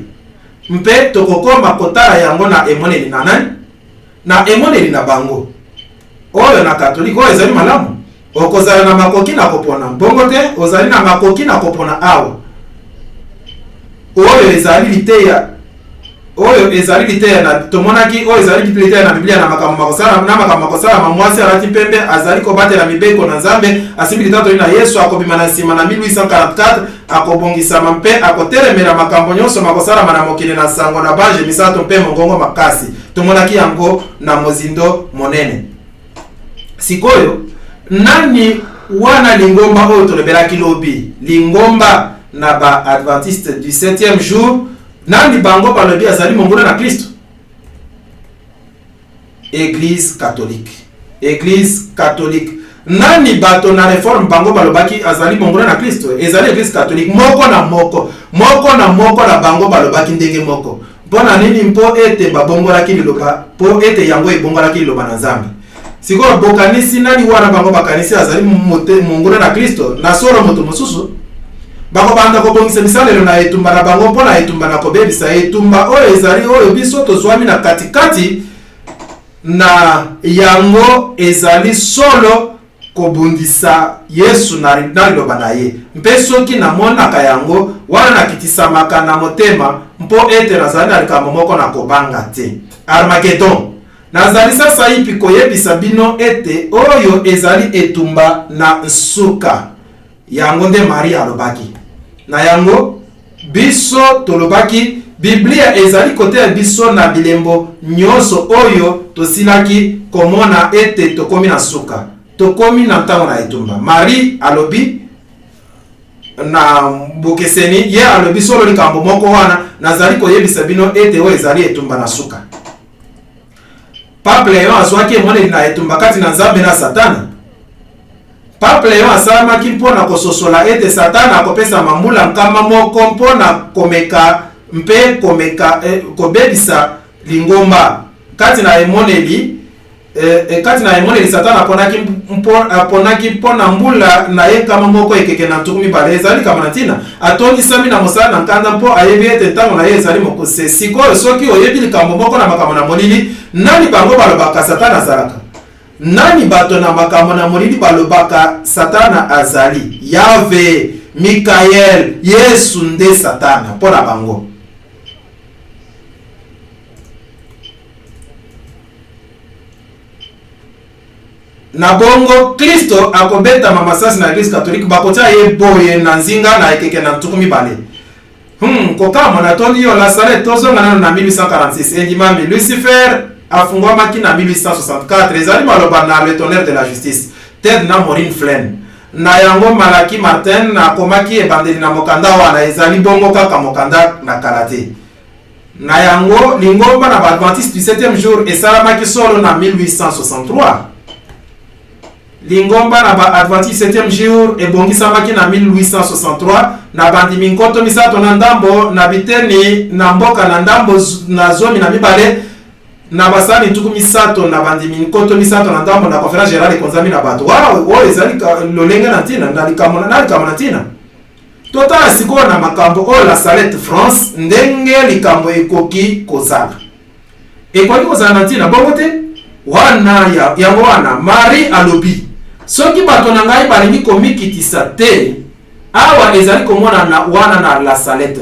mpe tokokoma kotala yango na emoneli na nani na emoneli na bango oyo na katolika oyo ezali malamu okozala na makoki na kopona bongo te ozali na makoki na kopona awa oyo ezali liteya na tomonaki oyo ezali liteya na Biblia na makambo makosala mamwasi alati pembe azali kobatela mibeko na Nzambe asimbi litato na Yesu akobima na nsima na 1844 akobongisama mpe akotelemela makambo nyonso makosala na mokili na sango na bange misato mpe mongongo makasi tomonaki yango na mozindo monene. Sikoyo nani wana lingomba oyo tolobelaki lobi lingomba na ba Adventiste du 7e jour nani bango balobi azali mongola na Kristo? Église catholique. Nani bato na réforme bango balobaki azali mongola na Kristo? Ezali Église catholique moko na bango balobaki ndenge moko. Mpona nini mpo ete babongolaki liloba po ete yango ebongolaki liloba na Nzambe. Sikoyo bokanisi nani wana bango bakanisi azali mongola na Kristo na solo moto mosusu? Bako banda kobongisa misalelo na etumba na bango mpona etumba na kobebisa etumba oyo ezali oyo biso tozwami na katikati na yango ezali solo kobundisa Yesu na liloba na ye mpe soki namonaka yango wana nakitisamaka na motema mpo ete nazali na likambo moko na kobanga te. Armageddon nazali sasa ipi koyebisa bino ete oyo ezali etumba na nsuka yango nde Maria alobaki na yango biso tolobaki Biblia ezali kote ya biso na bilembo nyonso oyo tosilaki komona ete tokomi na suka tokomi na ntango na etumba. Marie alobi na bokeseni ye alobi solo likambo moko wana nazali koyebisa bino ete oyo ezali etumba na suka. Pape Léon azwaki emoneli na etumba kati na Nzambe na Satana. Pape Léon asalamaki mpona kososola ete Satana akopesa mambula nkama moko mpona komeka mpe kobebisa lingomba kati na emoneli Satana aponaki mpona mbula na ye nkama moko ekeke na ntukumi bale ezali kama na ntina atongisami na mosala na nkanda mpo ayebi ete ntango na ye ezali mokuse. Sikoyo soki oyebi likambo moko na makambo na molili nani bango balobaka Satana azalaka? Nani bato na makambo na molili balobaka Satana azali? Yahve, Mikael, Yesu nde Satana mpona bango. Na bongo Kristo akobeta mamasasi na Eglise catholique bakotia ye boye na nzinga na ekeke na ntukumi bale. Kokamo na tondi yo la sale tozonga na 1846 endimami Lucifer afungwamaki na 1864 ezali maloba na le tonnerre de la justice Ted na Maureen Flynn na yango Malaki Martin akomaki ebandeli na mokanda wana ezali bongo kaka mokanda na kalate na yango lingomba na Adventiste du 7e jour esalamaki solo na 1863. Lingomba na Adventiste 7e jour ebongisamaki na 1863 na bandimi nkoto misato na ndambo na biteni na mboka na ndambo na zomi na mibale na basani tuku misato na bandimi nkoto misato na ndambo na conférence générale konzami na bato oyo ezali lolenge na ntina na likambo na ntina totala sikoyo na makambo oyo la Salette France ndenge likambo ekoki kozala ekwaki kozala na ntina bongo te wana yango wana Marie alobi soki bato na ngai balingi komikitisa te awa ezali komona na wana na la Salette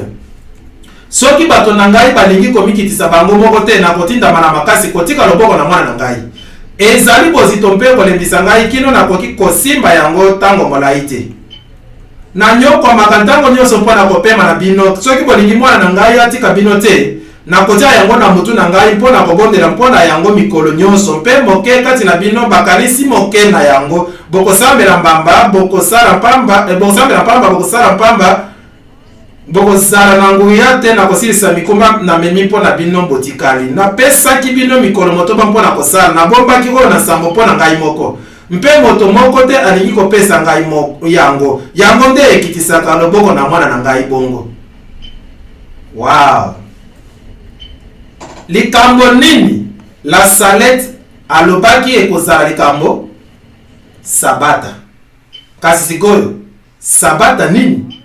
soki bato na ngai balingi komikitisa bango moko te na kotindama na makasi kotika loboko na mwana na ngai ezali bozito mpe kolembisa ngai kino nakoki kosimba yango tango molai te na nyokwamaka ntango nyonso mpo na kopema na bino soki bolingi mwana na ngai atika bino te nakotia yango na mutu na ngai mpo na kobondela mpo na yango mikolo nyonso mpe moke kati na bino bakanisi moke na yango bokosambela mbamba bokosala mpamba bokosala mpamba bokozala na nguya te na kosilisa mikumba na memi mpo na bino botikali napesaki bino mikolo motoba mpo na kosala nabombaki oyo na sambo mpo na ngai moko mpe moto moko te alingi kopesa ngai yango nde ekitisaka loboko na mwana na ngai bongo. Wow, likambo nini la Salette alobaki ekozala likambo sabata kasi sikoyo sabata nini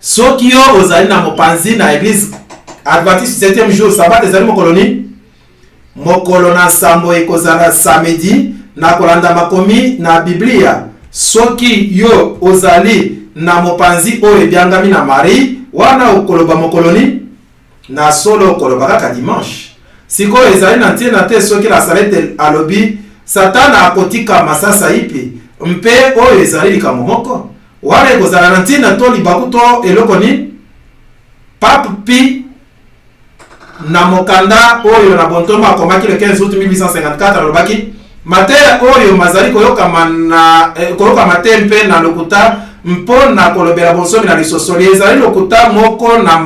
soki yo ozali na mopanzi na église adventiste 7e jour sabata ezali mokolo nini mokolo na sambo ekozala samedi na kolanda makomi na Biblia soki yo ozali na mopanzi oyo ebyangami na Marie wana okoloba mokolo nini na solo okoloba kaka dimanche sikoyo ezali na ntina te soki la Salette alobi satana akotika masasa ipi mpe oyo ezali likambo moko wana ekozala na ntina to libaku to eloko nini Pape Pi na mokanda oyo na bontoma akomaki le 15 août 1854 alobaki mateya oyo mazali koyokama te mpe na lokuta mpo na kolobela bonsomi na lisosoli ezali lokuta moko na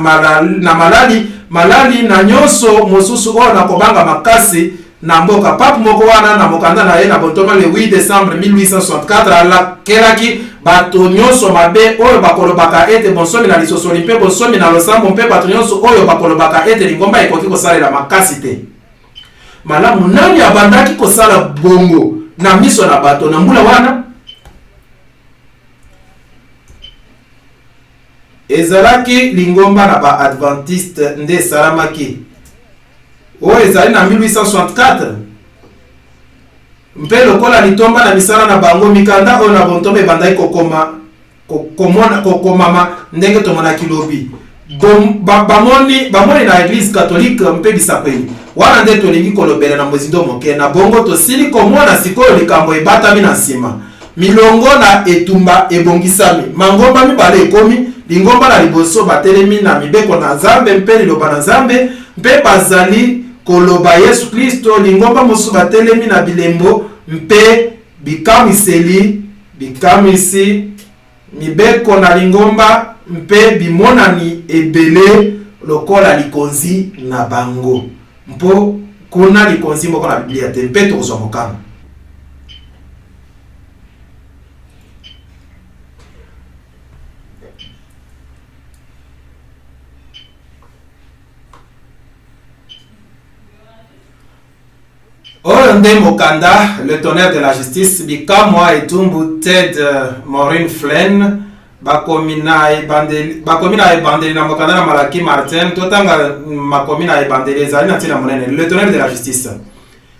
malali na nyonso mosusu oyo na kobanga makasi na mboka pape moko wana na mokanda na ye na bontoma le 8 décembre 1864 alakelaki bato nyonso mabe oyo bakolobaka ete bonsomi na lisosoli mpe bonsomi na losambo mpe bato nyonso oyo bakolobaka ete lingomba ekoki kosalela makasi te. Malamu nani abandaki kosala bongo na miso na bato na mbula wana ezalaki lingomba na ba adventiste nde salamaki oyo ezali na 1864 mpe lokola litomba na misala na bango mikanda oyo na bontombe ebandaki kokomama ndenge tomonaki lobi bamoni na église catholique mpe bisapeli wana nde tolingi kolobela na mozindo moke na bongo tosili komona sikoyo likambo ebatami na nsima milongo na etumba ebongisami mangomba mibale ekomi lingomba na liboso batelemi na mibeko na Nzambe mpe liloba na Nzambe mpe bazali koloba Yesu Kristo lingomba mosusu batelemi na bilembo mpe bikamisi mibeko na lingomba mpe bimonani ebele lokola likonzi na bango mpo kuna likonzi moko na Biblia te mpe tokozwa mokano. Oyo nde mokanda le tonnerre de la justice bikamwa etumbu Ted Maureen Flynn bakomi na ebandeli na mokanda na Malaki Martin totanga makomi na ebandeli ezali na ntina monene le tonnerre de la justice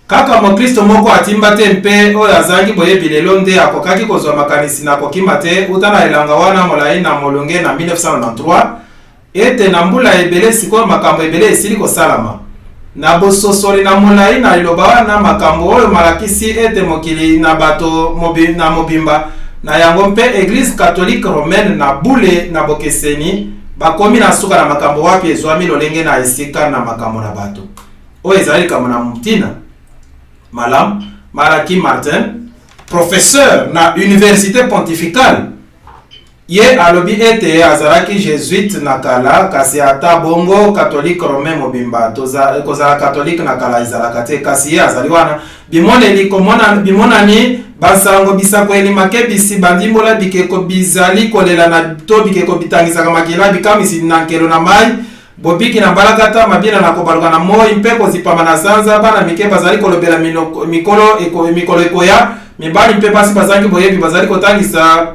kaka mokristo moko atimba te mpe oyo azangi boyebi lelo nde akokaki kozwa makanisi na kokima te uta na elanga wana molai na molonge na 1993 ete na mbula ebele sikoyo makambo ebele esili kosalama na bososoli na molai na liloba wana makambo oyo malakisi ete mokili na bato na mobimba na yango mpe église catholique romaine na bule na bokeseni bakomi na suka na makambo wapi ezwami lolenge na esika na makambo na bato oyo ezali likambo na mtina malamu. Malaki Martin professeur na université pontificale ye alobi ete azalaki jésuite na kala kasi ata bongo catholique romain mobimba kozala catholique na kala ezalaka te kasi ye azali wana bimonani basango bisako elimake bisi bandimbola bikeko bizali kolela na to bikeko bitangisaka makila bikamisi na nkelo na mai bobiki na mbalakata mabina na kobaluka na moi mpe kozipama na sanza bana mike bazali kolobela mikolo ekoya mibali mpe basi bazangi boyebi bazali kotangisa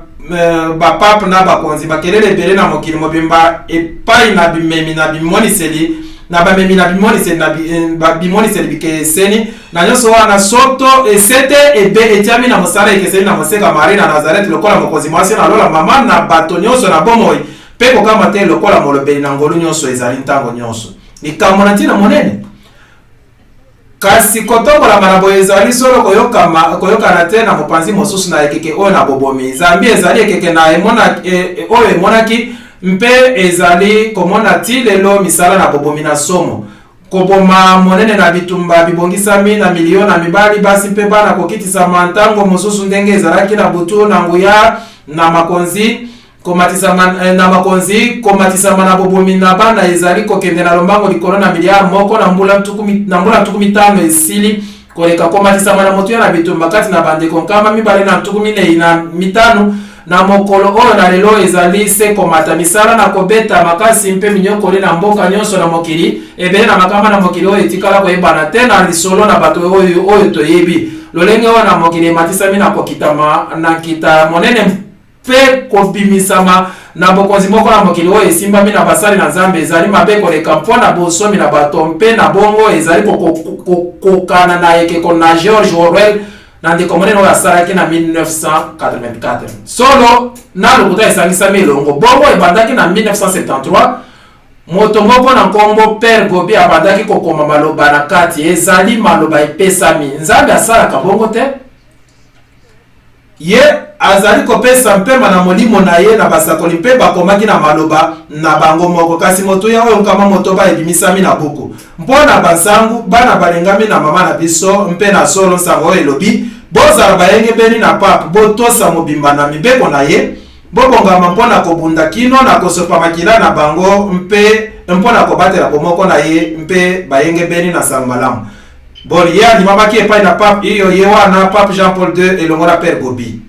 bapape na bakonzi bakelele ebele na mokili mobimba epai na bimemi na bimoniseli na bamemi na bimoni se bikeseni na nyoso wana soto esete ebe etiami na mosala ekeseni na moseka Marie na Nazareth lokola mokonzi mwasi na lola mama na bato nyonso na bomoi pe kokamba te lokola molobeli na ngolu nyonso ezali ntango nyonso likambo na ntina monene kasi kotombola manabo ezali solo koyokana te na mopanzi mosusu na ekeke oyo na bobomi Zambi ezali ekeke na oyo emonaki mpe ezali komona ti lelo misala na bobomi na somo koboma monene na bitumba bibongisami na miliona na mibali basi mpe bana kokitisama ntango mosusu ndenge ezalaki na butu na nguya na makonzi komatisama na bobomi na bana ezali kokende na lombango likolo na miliard moko na mbula ntuku mitano esili koleka komatisama na motu ya na bitumba kati na bandeko nkama mibale na ntuku minei na mitano na mokolo oyo na lelo ezali se komata misala na kobeta makasi mpe minyokoli na mboka nyonso na mokili ebele na makamba na mokili oyo etikala koyebana te na lisolo na bato oyo toyebi lolenge oyo na mokili ematisami na kokitama na kita monene mpe kobimisama na bokonzi moko na mokili oyo esimbami na basali na Nzambe ezali mabe koleka mpona bosomi na bato mpe na bongo ezali kokana na ekeko na George Orwell na ndeko monene oyo asalaki na 1984 solo na lokuta esangisami elongo bongo ebandaki na 1973 moto moko na nkombo Père Gobi abandaki kokoma maloba na kati ezali maloba epesami Nzambe asalaka bongo te ye azali kopesa mpema na molimo na ye na basakoli mpe bakomaki na maloba na bango moko kasi moto ya oyo nkama moto baebimisami na buku mpona basangu bana balengami na mama na biso mpe na solo nsango oyo elobi bozala bayengebeni na pape botosa mobimba na mibeko na ye bobongama mpona kobunda kino na kosopa makila na bango mpe mpona kobatela bomoko na ye mpe bayengebeni na sango malamu boni ye andimamaki epai na pape iyo ye wana pape Jean Paul II elongo na Père Gobi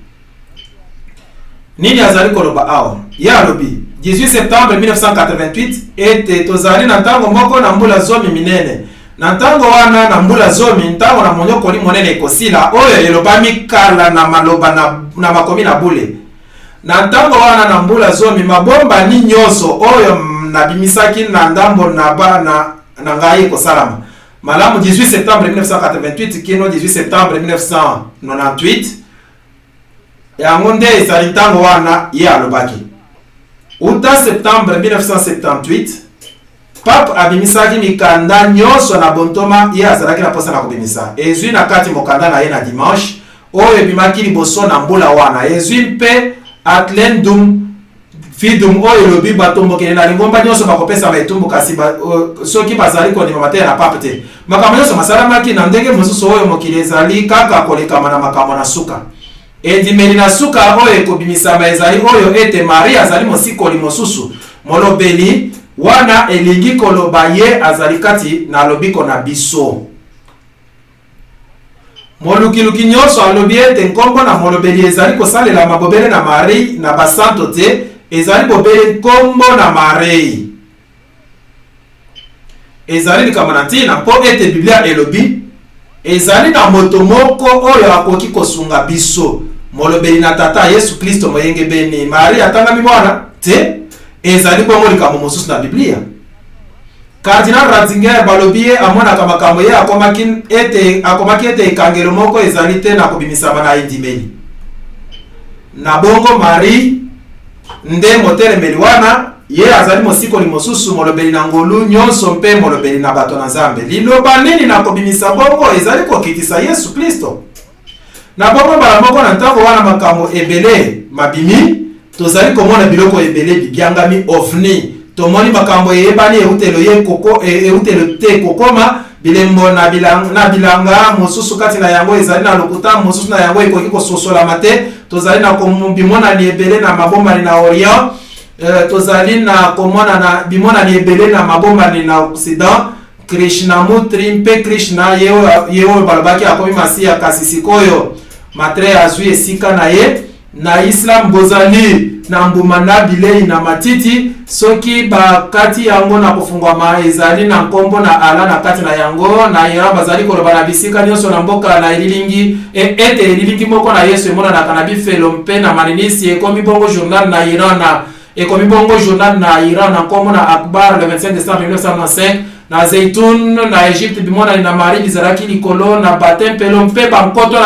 nini azali koloba awa ye alobi 18 septembre 1988 ete tozali na ntango moko na mbula zomi minene na ntango wana na mbula zomi ntango na monyokoli monene ekosila oyo elobami kala na maloba na makomi na bule na ntango wana na mbula zomi mabomba ni nyonso oyo nabimisaki na ndambo na ngai ekosalama malamu 18 septembre 1988 kino 18 septembre 1998 yango nde ezali ntango wana ye alobaki uta septembre 1978 pape abimisaki mikanda nyonso na bontoma ye azalaki na posa na kobimisa ezwi na kati mokanda na ye na dimanche oyo ebimaki liboso na mbula wana ezwi mpe atlendum fidum oyo elobi batombokele na lingomba nyonso bakopesa maetumbu kasi soki bazali kondima mateya na pape te makambo nyonso masalamaki na ndenge mosusu oyo mokili ezali kaka kolekama na makambo na suka endimeli na suka oyo ekobimisama ezali oyo ete Marie azali mosikoli mosusu molobeli wana elingi koloba ye azali kati na lobiko na biso molukiluki nyonso alobi ete nkombo na molobeli ezali kosalela mabobele na Marie na basanto te ezali bobele nkombo na Marie ezali likambo na ntina mpo ete Biblia elobi ezali na moto moko oyo akoki kosunga biso molobeli na tata Yesu Kristo moyengebeni Marie atangami mwana te ezali bongo likambo mosusu na Biblia Cardinal Ratzinger balobi ye amonaka makambo ye akomaki ete ekangelo moko ezali te na kobimisama na endimeli na bongo Marie nde motelemeli wana ye azali mosikoli mosusu molobeli na ngolu nyonso mpe molobeli na bato na Nzambe liloba nini na kobimisa bongo ezali kokitisa Yesu Kristo na bongo mbala moko na ntango wana makambo ebele mabimi tozali komona biloko ebele bibiangami ovni tomoni makambo eyebani eutelo te kokoma bilembo na bilanga mosusu kati na yango ezali na lokuta mosusu na yango ekoki kososolama te tozali na bimonani ebele na mabombani na Orient tozali na komona na bimonani ebele na mabombani na Occident Krishnamurti mpe Krishna ye oyo balobaki akomi masiya kasi sikoyo matre azwi esika na ye na Islam bozali na mbuma na bilei na matiti soki bakati yango na kofungwama ezali na nkombo na ala na kati na yango na Iran bazali koloba na bisika nyonso na mboka na elilingi ete elilingi moko na Yesu emonanaka na bifelo mpe na maninisi ekomi bongo journal na Iran na comme bongo journal na Iran na komo na Akbar le 25 décembre 1995 na Zeitoun na Egypte bimona na Mali bizaraki likolo na batem pelo mpe bankoto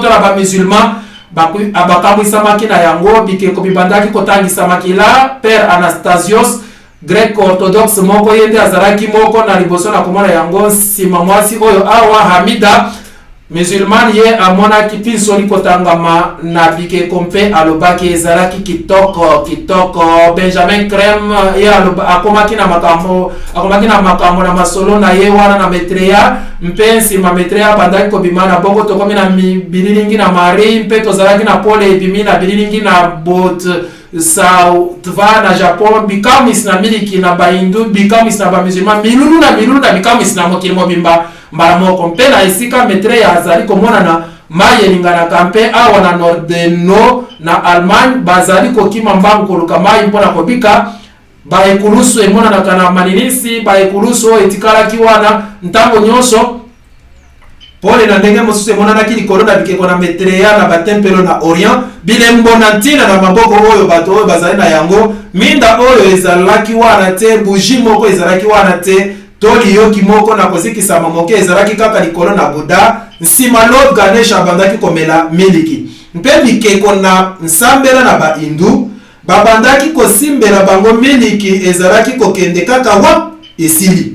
na ba musulman abakamwisamaki na yango bikeko bibandaki kotangisamaki la Père Anastasios grec orthodoxe moko yende azaraki moko na liboso na komona yango sima mwasi oyo awa Hamida musulman ye amonaki pinsoli kotangama na bikeko mpe alobaki ezalaki kitoko Benjamin Crème ye akomaki na makambo na masolo na ye wana na Maitreya mpe nsima Maitreya bandaki kobima na bongo tokomi na bililingi na Marie mpe tozalaki na Pole ebimi na bililingi na Sautva na Japon bikamis na miliki na bahindu bikamis na bamusulman milulu na bikamis na mokili mobimba mbala moko mpe na esika Maitreya azali komonana mai elingana mpe awa na Nordeno na Allemagne bazali kokima mbangu koluka mai mpona kobika baekulusu emonanaka na maninisi baekulusu etikalaki wana ntango nyonso Pole na ndenge mosusu emonanaki likolo na bikeko na Maitreya na batempelo na Orient bilembo na ntina na maboko oyo bato oyo bazali na yango minda oyo ezalaki wana te bougie moko ezalaki wana te toli yoki moko na kozikisama moke ezalaki kaka likolo na Buddha nsima Lord Ganesh abandaki komela miliki mpe bikeko na nsambela na bahindu babandaki kosimbela bango miliki ezalaki kokende kaka wa esili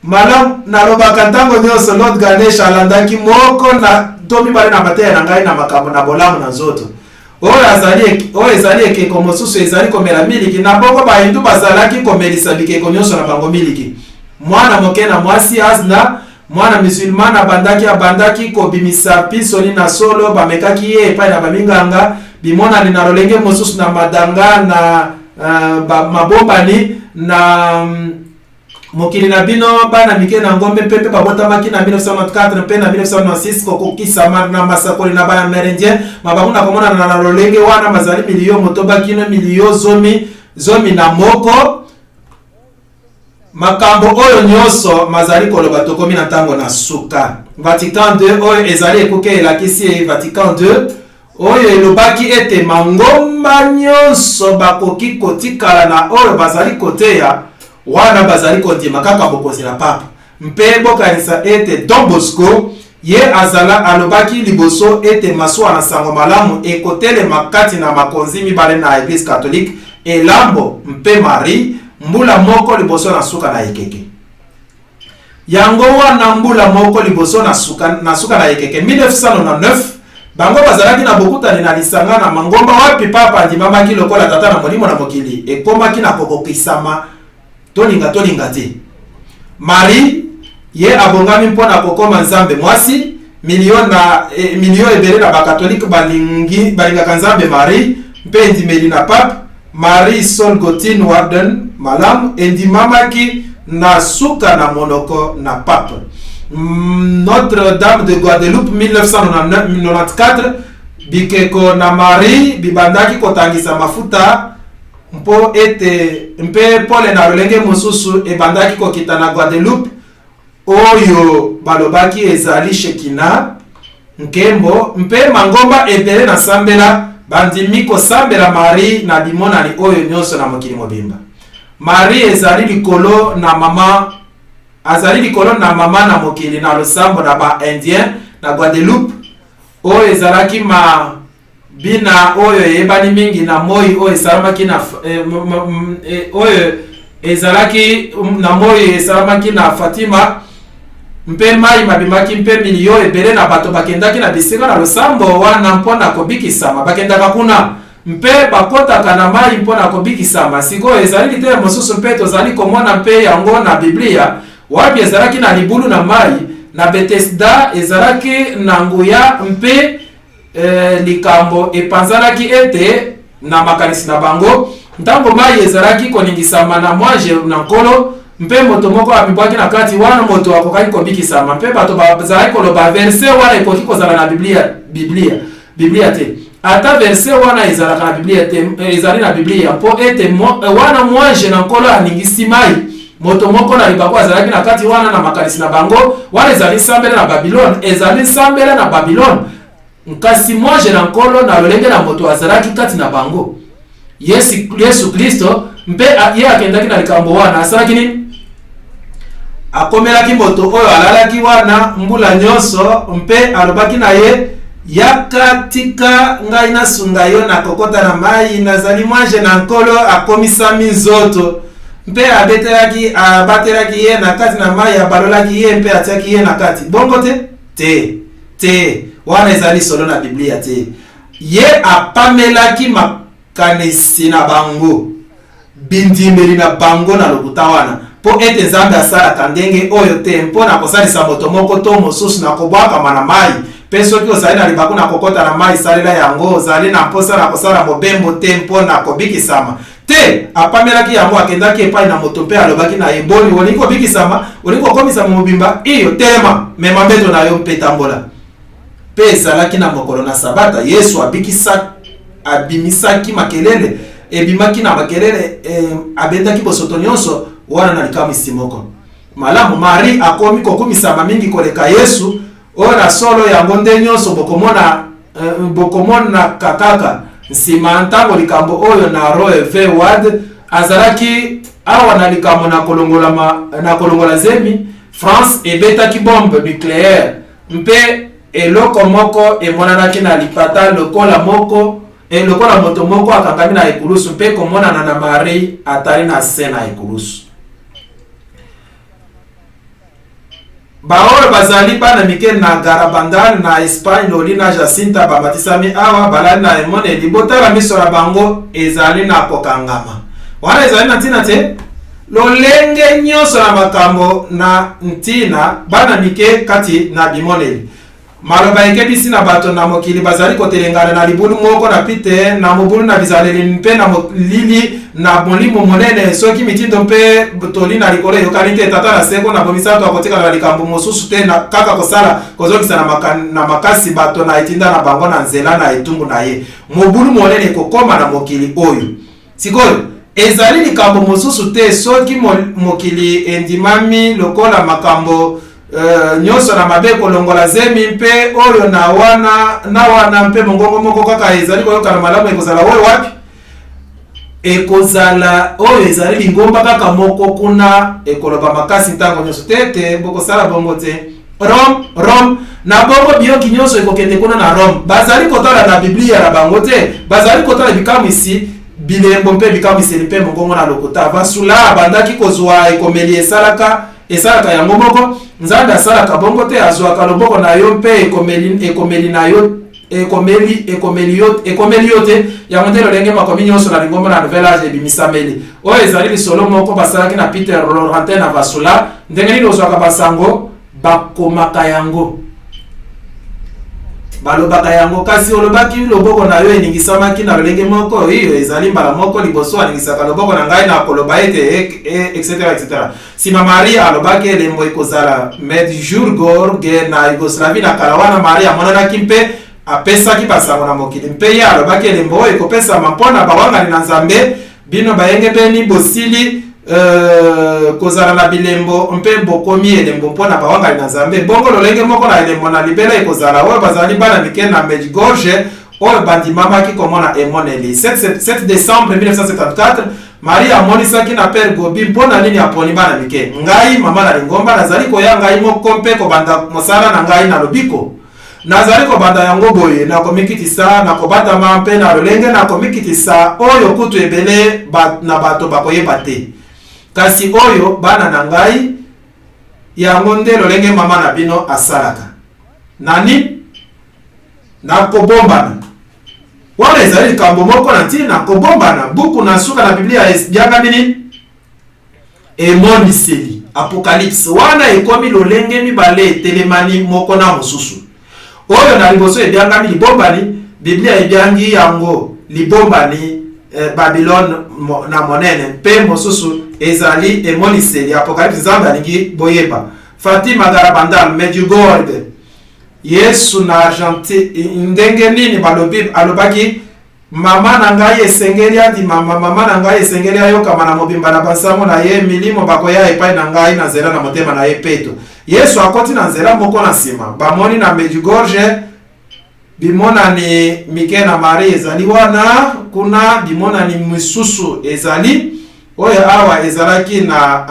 malam nalobaka ntango nyonso Lord Ganesh alandaki moko na tomi bale na mateya na ngai na makambo na bolamu na nzoto oyo ezali ekeko mosusu ezali komela miliki na bongo bahindu bazalaki komelisa bikeko nyonso na bango miliki mwana moke na mwasi asna mwana musulman abandaki kobimisa pisoni na solo bamekaki ye epai na baminganga bimonani na lolenge mosusu na madanga na mabombani na mokili na bino bana mike na ngombe pepe babotamaki na 1994 mpe na 1996 kokokisama na masakoli na bana Amérindien mabangu na komona na lolenge wana mazali milio motoba kino milio zomi na moko makambo oyo nyonso mazali koloba tokomi na ntango na suka Vatican II oyo ezali ekuke elakisi Vatican II oyo elobaki ete mangomba nyonso bakoki kotikala na oyo bazali koteya wana bazali kondima kaka bokonzi na papa mpe bokanisa ete Don Bosco ye azala alobaki liboso ete masuwa na sango malamu ekotele makati na makonzi mibale na Eglise catholique elambo mpe Marie mbula moko liboso na suka na ekeke yango wana mbula moko liboso na suka na ekeke 1999 bango bazalaki na bokutani na lisanga na mangomba wapi papa ndimamaki lokola tata na molimo na mokili ekomaki na kokokisama tolinga te Marie ye abongami mpona kokoma nzambe mwasi milio ebele na bakatolike balingaka nzambe Marie mpe endimeli na pape Marie Sol Gotine Warden malamu endimamaki na suka na monoko na pape Notre-Dame de Guadeloupe 1994 bikeko na Marie bibandaki kotangisa mafuta mpo ete mpe Pole na lolenge mosusu ebandaki kokita na Guadeloupe oyo balobaki ezali Shekina nkembo mpe mangomba ebele na sambela bandimi kosambela Marie na bimonani oyo nyonso na mokili mobimba Marie ezali likolo na mama na mokili na losambo na ba Indien na Guadeloupe oyo ezalaki bina oyo ebani mingi na moi oyo esalamaki na oyo ezalaki na moi esalamaki na Fatima mpe mai mabimaki mpe milio ebele na bato bakendaki na bisika na losambo wana mpona kobikisama bakendaka kuna mpe bakotaka na mai mpona kobikisama sikoyo ezali litele mosusu mpe tozali komona mpe yango na Biblia wapi ezalaki na libulu na mai na Bethesda ezalaki na nguya mpe likambo epanzalaki ete na makanisi na bango ntango mai ezalaki koningisama na mwaje na nkolo mpe moto moko abibwaki na kati wana moto akokaki kobikisama mpe bato bazalaki koloba verse wana ekoki kozala na Biblia te ata verse wana ezalaka na Biblia te ezali na Biblia mpo ete wana mwaje na nkolo aningisi mai moto moko na libako azalaki na kati wana na makanisi na bango wana ezali sambele na Babylone nkasi mwaje na nkolo na lolenge na moto azalaki kati na bango Yesu Kristo mpe ye akendaki na likambo wana asalaki nini? Akomelaki moto oyo alalaki wana mbula nyonso mpe alobaki na ye yakatika ngai nasunga yo na kokota na mai nazali mwaje na nkolo akomisami nzoto mpe abatelaki ye na kati na mai abalolaki ye mpe atiaki ye na kati bongo te wana ezali solo na Biblia te. Ye apamelaki makanisi na bango bindimeli na bango na lokuta wana po ete Nzambe asalaka ndenge oyo te mpo na kosalisa moto moko to mosusu na kobwakama na mai pe soki ozali na libaku na kokota na mai salela yango ozali na mposa na kosala mobembo te mpo na kobikisama te. Apamelaki yango akendaki epai na moto mpe alobaki na ye boni olingi kobikisama olingi kokomisama mobimba iyo telema mema mbeto na yo mpe tambola. Pe ezalaki na mokolo na sabata Yesu abimisaki makelele ebimaki na makelele abendaki bosoto nyonso wana na likamwisi moko malamu. Marie akomi kokumisama mingi koleka Yesu oyo na solo yango nde nyonso bokomona kakaka nsima ntango likambo oyo na Roe V. Wade azalaki awa na likambo na kolongola zemi France ebetaki bombe nucléaire mpe eloko moko emonanaki na lipata lokola moto moko akangami na ekulusu mpe komonana na Marie atali na se na ekulusu. Baoyo bazali bana mike na Garabandal na Espagne loli na Jacinta babatisami awa balali na emone libotala miso na bango ezali na kokangama wana ezali na ntina te lolenge nyonso na makambo na ntina bana mike kati na bimoneli maloba ekebisi na bato na mokili bazali kotelengana na libulu moko na pite na mobulu na bizaleli mpe na molili na molimo monene soki mitindo mpe toli na likolo eyokani te tata na seko na bomisato akotikala na likambo mosusu te na kaka kosala kozokisa na makasi bato na etinda na bango na nzela na etumbu na ye mobulu monene kokoma na mokili oyo sikoyo ezali likambo mosusu te soki mokili endimami lokola makambo nyonso na mabe kolongola zemi mpe oyo na wana mpe mongongo moko kaka ezali koyoka na malamu ekozala oyo wapi ekozala oyo ezali lingomba kaka moko kuna ekoloba makasi ntango nyonso te bokosala bongo te. Rome na bongo biyoki nyonso ekokende kuna na Rome bazali kotala na Biblia na bango te bazali kotala bikamwisi bilembo mpe bikamwiseli mpe mongongo na lokuta vasula bandaki kozwa ekomeli esalaka yango moko Nzambe asalaka bongo te azwaka loboko na yo mpe ekomeli na yo ekomeli yo te yango te lolenge makomi nyonso na lingombo na Nouvel Age ebimisameli oyo ezali lisolo moko basalaki na Peter Laurentin na vasula ndenge nini ozwaka basango bakomaka yango balobaka yango kasi olobaki loboko na yo eningisamaki na lolenge moko iyo ezali mbala moko liboso aningisaka loboko na ngai na koloba ete etc. Sima Maria alobaki elembo ekozala Medjugorje na Yugoslavie na kala wana Maria amonanaki mpe apesaki basango na mokili mpe ye alobaki elembo oyo ekopesama mpona bawangani na Nzambe bino bayenge beni bosili kozala na bilembo mpe bokomi elembo mpona bawangani na Nzambe bongo lolenge moko na elembo na libela ekozala oyo bazali bana mike na Medjugorje oyo bandimamaki komona emoneli 7 décembre 1974 Maria amonisaki na Père Gobi mpona nini aponi bana mike ngai mama na lingomba nazali koya ngai moko mpe kobanda mosala na ngai na lobiko nazali kobanda yango boye na komikitisa na kobatama mpe na lolenge na komikitisa oyo kutu ebele na bato bakoyeba te kasi oyo bana na ngai yango nde lolenge mama na bino asalaka nani na kobombana wana ezali likambo moko na ntina kobombana buku na suka na Biblia esibianga nini emoniseli Apocalypse wana ekomi lolenge mibale telemani moko na mosusu oyo na liboso ebianga libombani Biblia ebiangi yango libombani Babylone na monene mpe mosusu ezali emoniseli Apocalypse Nzambe alingi boyeba Fatima Garabandal Medjugorje Yesu na Argentine ndenge nini balobi alobaki mama na ngai esengeli adi mama na ngai esengeli ayokama na mobimba na basango na ye milimo bakoya epai na ngai na nzela na motema na ye peto Yesu akoti na nzela moko na sima bamoni na Medjugorje bimona ni Mike na Marie ezali wana kuna bimona ni misusu ezali oyo awa ezalaki na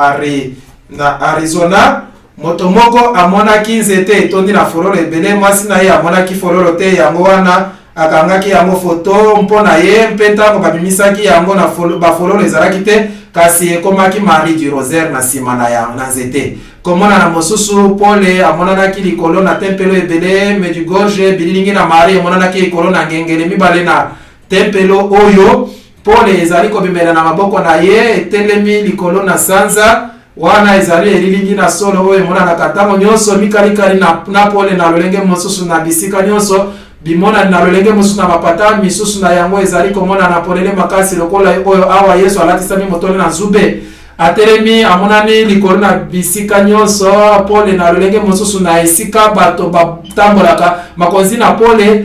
Arizona moto moko amonaki nzete etondi na fololo ebele mwasi na ye amonaki fololo te yango wana akangaki yango foto mpona ye mpe ntango babimisaki yango na bafololo ezalaki te kasi ekomaki Marie du Rosaire na nsima na nzete komona na mosusu Paul amonanaki likolo na tempelo ebele Medjugorje bililingi na Marie amonanaki likolo na ngengele mibale na tempelo oyo Paul ezali kobimela na maboko na ye etelemi likolo na sanza wana ezali elilingi na solo oyo mona na katango nyonso mikalikali na Paul na lolenge mosusu na bisika nyonso bimona na lolenge mosusu na mapata misusu na yango ezali komona na polele makasi lokola oyo awa Yesu alatisami motole na zube atelemi amonani likolo na bisika nyonso Paul na lolenge mosusu na esika bato batambolaka makonzi na Paul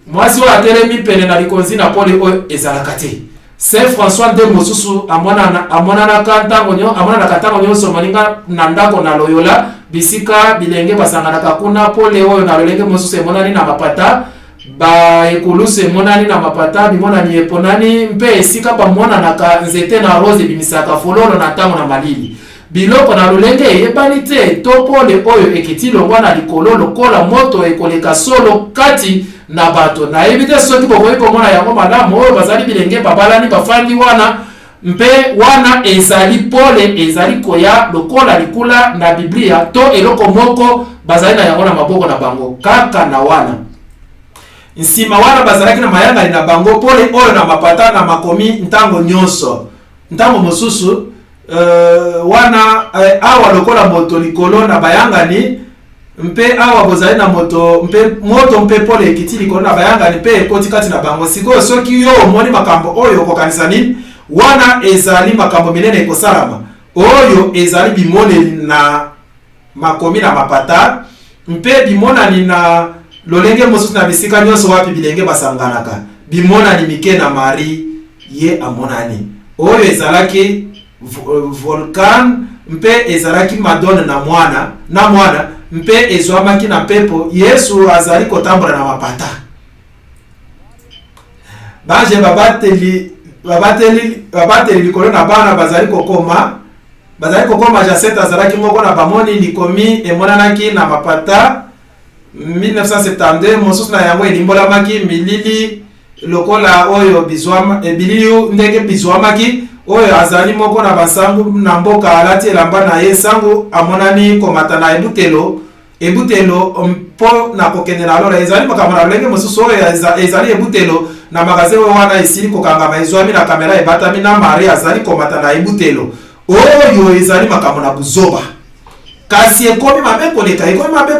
mwasi oyo atelemi pene na likonzi na Paul oyo ezalaka te Saint François de mosusu amonana katango nyonso maninga na ndako na Loyola bisika bilenge basanganaka kuna Paul oyo na lolenge mosusu emonani na mapata ba ekulusu emonani na mapata bimonani eponani mpe esika bamonanaka nzete na rose bimisaka fololo na ntango na malili biloko na lolenge eyebani te to Paul oyo ekiti longwa na likolo lokola moto ekoleka solo kati na bato na ebite soki bokoki komona yango malamu oyo bazali bilenge babalani bafandi wana mpe wana ezali Paul ezali koya lokola likula na Biblia to eloko moko bazali na yango na maboko na bango kaka na wana nsima wana bazalaki na mayanga na bango Paul oyo na mapata na makomi ntango nyonso ntango mosusu wana awa lokola moto likolo na bayangani mpe awa bozali na moto mpe Paul ekiti likolo na bayangani mpe ekoti kati na bango sikoyo soki yo omoni makambo oyo okokanisa nini wana ezali makambo minene ekosalama oyo ezali bimoneli na makomi na mapata mpe bimonani na lolenge mosusu na bisika nyonso wapi bilenge basanganaka bimonani Mike na Marie ye amonani oyo ezalaki volcan mpe ezalaki Madone na mwana mpe ezwamaki na pepo Yesu azali kotambola na mapata baje babateli likolo na bana bazali kokoma Jacinthe azalaki moko na bamoni likomi emonanaki na mapata 1972 mosusu na yango elimbolamaki milili lokola oyo bilili ndenge bizwamaki oyo azali moko na basangu na mboka alati elamba na ye sangu amonani komata na ebutelo mpo na kokende na lora ezali makambo na lolenge mosusu oyo ezali ebutelo na magasin wana esili kokangama ezwami na kamera ebatami na Marie azali komata na ebutelo oyo ezali makambo na buzoba kasi ekomi mabe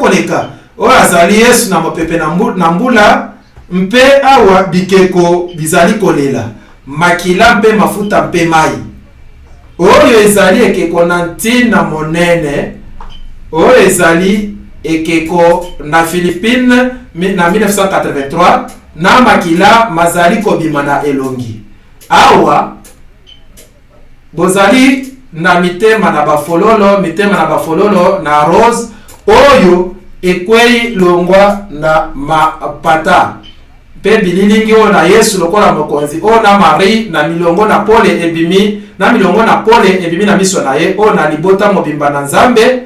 koleka oyo azali Yesu na mopepe na mbula mpe awa bikeko bizali kolela makila mpe mafuta mpe mai oyo ezali ekeko na ntina monene oyo ezali ekeko na Philippines na 1983 na makila mazali kobima na elongi awa bozali na mitema na bafololo na rose oyo ekwei longwa na mapata mpe bililingi oyo na Yesu lokola mokonzi oyo na Marie na milongo na Paul ebimi na miso na ye oyo na libota mobimba na Nzambe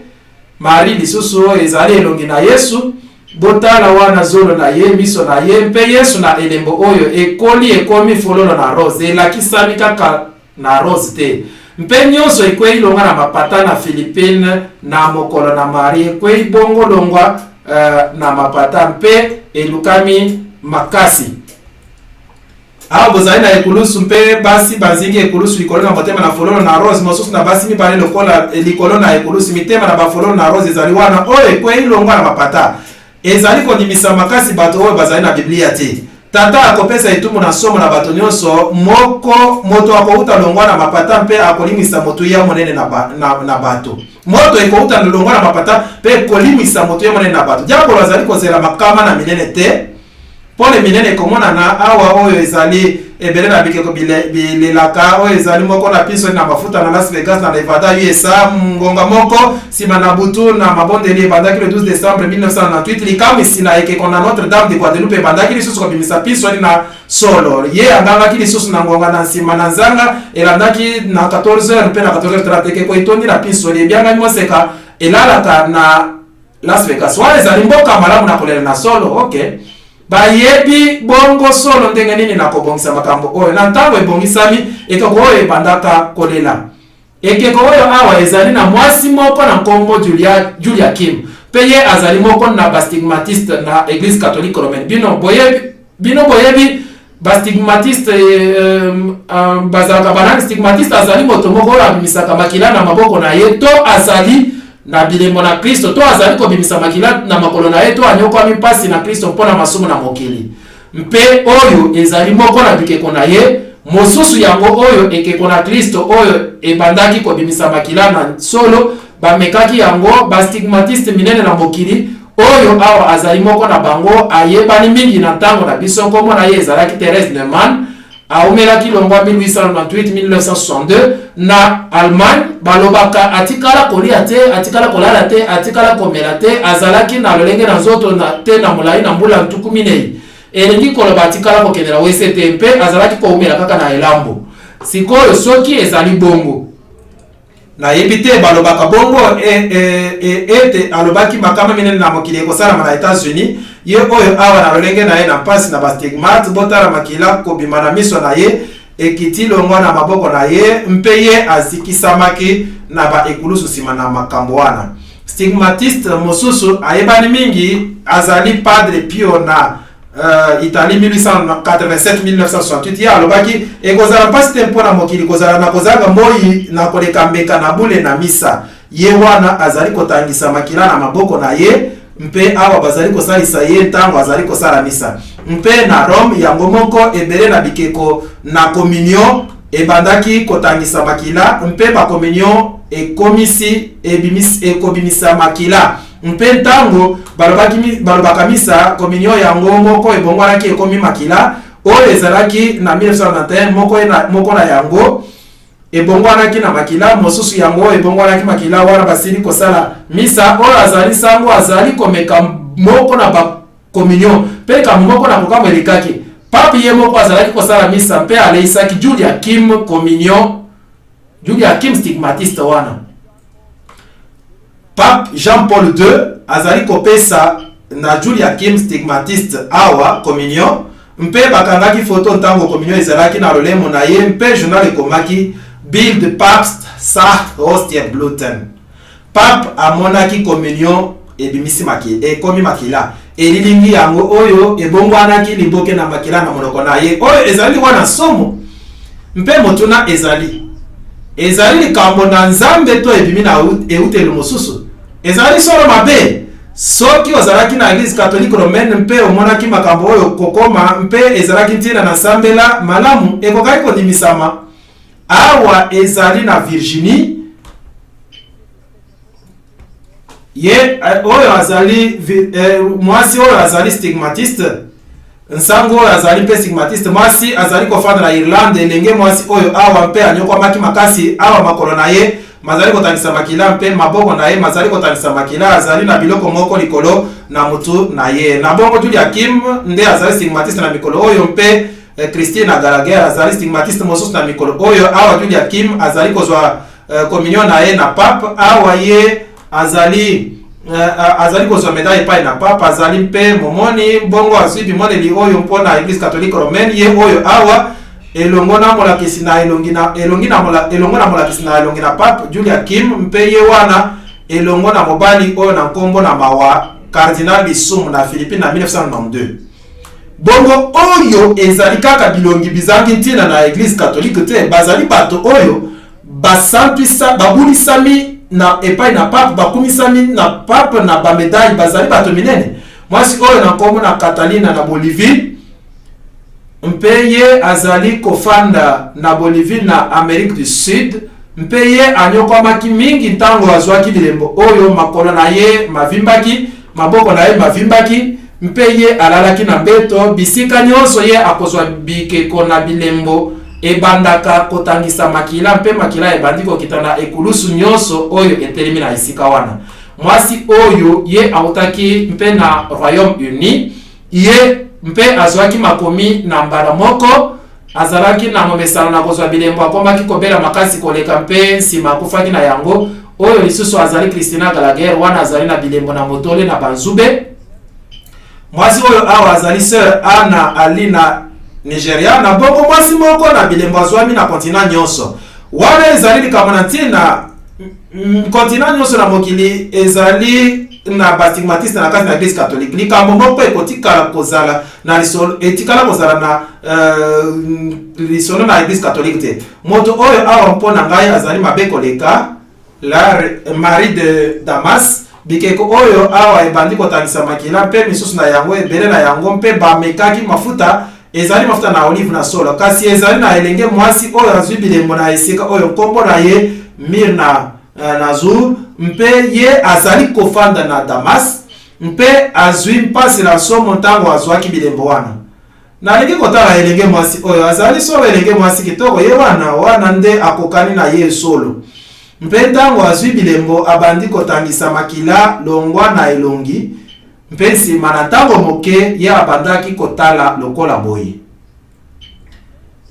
Marie lisusu oyo ezali elongi na Yesu botala wana zolo na ye miso na ye mpe Yesu na elembo oyo ekomi fololo na rose elakisami kaka na rose te mpe nyonso ekwei longa na mapata na Philippines na mokolo na Marie ekwei bongo longwa na mapata mpe elukami makasi awa bozali na ekulusu mpe basi bazingi ekulusu likolo na motema na fololo na rose mosusu na basi mibale lokola likolo na ekulusu mitema na bafololo na rose ezali wana oyo ekwei longwa na mapata ezali kondimisa makasi bato oyo bazali na Biblia te tata akopesa etumu na somo na bato nyonso moto akouta longwa na mapata mpe akolimisa moto ya monene na bato moto ekouta longwa na mapata mpe kolimisa moto ya monene na bato japo bazali kozela makama na minene te pole minene komona na awa oyo ezali ebele na bikeko bilelaka oyo ezali moko na piso na mafuta na Las Vegas na Nevada USA ngonga moko sima na butu na mabondeli bandaki le 12 décembre 1998 likamisi na ekeko na Notre Dame de Guadeloupe bandaki lisusu ko bimisa piso na solo ye anganga ki lisusu na ngonga na sima na nzanga elandaki na 14h pe na 14h30 ekeko itondi na piso le byanga moseka elalaka na Las Vegas wale ezali mboka malamu na kolela na solo okay bayebi bongo solo ndenge nini na kobongisa makambo oyo na ntango ebongisami ekeko oyo ebandaka kolela ekeko oyo awa ezali na mwasi moko na nkombo Julia Kim pe ye azali moko na bastigmatiste na Église catholique romaine bino boyebi bastigmatiste bazalaka banani stigmatiste azali moto moko oyo abimisaka makila na maboko na ye to azali na bilembo na Kristo to azali ko bimisa makila na makolo na ye to anyokwa mipasi na Kristo mpona masumu na mokili mpe oyo ezali moko na bikeko na ye mosusu yango oyo ekeko na Kristo oyo ebandaki ko bimisa makila na solo bamekaki yango bastigmatiste minene na mokili oyo awa azali moko na bango ayebani mingi na ntango na biso komo na ye ezalaki Thérèse Neumann aumelaki longwa 1898-1962 na Allemagne balobaka atikala kolia te atikala kolala te atikala komela te azalaki na lolenge na nzoto na te na molai na mbula ntuku minei elingi koloba atikala kokendela wesete mpe azalaki koumela kaka na elambo sikoyo soki ezali bongo na yebite balobaka bongo ete alobaki makama minene na mokili ekosalama na États-Unis ye oyo awa na lolenge na ye na mpasi na bastigmate botala makila kobima na miso na ye ekiti longwa na maboko na ye mpe ye azikisamaki na baekulusu nsima na makambo wana stigmatiste mosusu ayebani mingi azali Padre Pio na Italie 1887-1968 ye alobaki ekozala mpasi te mpo na mokili kozala na kozanga moi na koleka mbeka na bule na misa ye wana azali kotangisa makila na maboko na ye mpe awa bazali kosalisa ye ntango azali kosala misa mpe na Rome yango moko ebele na bikeko na communion ebandaki kotangisa makila mpe ba communion ekobimisa makila mpe ntango balobaka misa communion yango moko ebongwanaki ekomi makila oyo ezalaki na 1991 moko na yango ebongwanaki na makila mosusu yango ebongwanaki makila wana basili kosala misa oyo azali sango azali komeka moko na ba communion pe kambo moko na kokamo elikaki papi ye moko azalaki kosala misa mpe aleisaki Julia Kim communion Julia Kim stigmatiste wana Pape Jean-Paul II azali kopesa na Julia Kim stigmatiste awa communion mpe bakangaki foto ntango communion ezalaki na lolemo na ye mpe journal ekomaki Bild de Papst Sacht Ostierbluten Pape amonaki communion ebimisi makila ekomi makila elilingi yango oyo ebongwanaki liboke na makila na monoko na ye oyo ezali wana somo mpe motuna ezali likambo na Nzambe to ebimi na eutelo mosusu ezali solo mabe soki ozalaki na Église catholique romaine mpe omonaki makambo oyo kokoma mpe ezalaki ntina na sambela malamu ekokaki kondimisama awa ezali na Virginie ye oyo azali mwasi oyo azali stigmatiste nsango oyo azali mpe stigmatiste mwasi azali kofanda na Irlande elenge mwasi oyo awa mpe anyokwamaki makasi awa makolo na ye mazali kotangisa makila mpe maboko na ye mazali kotangisa makila azali na biloko moko likolo na mutu na ye na bongo Julia Kim nde azali stigmatiste na mikolo oyo mpe Christine Gallagher azali stigmatiste mosusu na mikolo oyo awa Julia Kim azali kozwa communion na ye na pape awa ye azali kozwa medaille epai na pape azali mpe momoni bongo azwi bimoneli oyo mpona Église catholique romaine ye oyo awa elongo na molakisi na elongi na pape Julia Kim mpe ye wana elongo na mobali oyo na nkombo na mawa Cardinal Lisumu na Philippines na 1992 bongo oyo ezali kaka bilongi bizangi ntina na Église catholique te bazali bato oyo basantwisa babulisami na epai na pape bakumisami na pape na bamedaille bazali bato minene mwasi oyo na nkombo na Catalina na Bolivie mpe ye azali kofanda na Bolivie na Amérique du Sud mpe ye anyokwamaki mingi ntango azwaki bilembo oyo makolo na ye mavimbaki maboko na ye mavimbaki mpe ye alalaki na mbeto bisika nyonso ye akozwa bikeko na bilembo ebandaka kotangisa makila mpe makila ebandi kokita na ekulusu nyonso oyo etelemi na esika wana. Mwasi oyo ye autaki mpe na Royaume-Uni, ye mpe azwaki makomi na mbala moko, azalaki na momesano na kozwa bilembo akomaki kobela makasi koleka mpe nsima akufaki na yango. Oyo lisusu azali Christina Gallagher wana azali na bilembo na motole na banzube. Mwasi oyo awa azali sœur Anna Alina Nigeria na bongo mwasi moko na bilembo azwami na kontinent nyonso. Wana ezali likambo na ntina kontinent nyonso na mokili ezali na bastigmatiste na kasi na Église catholique. Likambo moko ekotikala kozala na lisolo etikala kozala na lisolo na Église catholique te. Moto oyo awa mpona ngai azali mabeko leka la Marie de Damas bikeko oyo awa ebandi kotangisa makila mpe misusu na yango ebele na yango mpe bamekaki mafuta ezali mafuta na olive na solo, kasi ezali na elenge mwasi oyo azwi bilembo na esika oyo nkombo na ye Mirna Nazur mpe ye azali kofanda na Damas mpe azwi mpasi na somo ntango azwaki bilembo wana. Nalingi kotala elenge mwasi oyo azali solo elenge mwasi kitoko ye wana nde akokani na ye solo. Mpe ntango azwi bilembo abandi kotangisa makila longwa na elongi mpe nsima na ntango moke ye abandaki kotala lokola boye.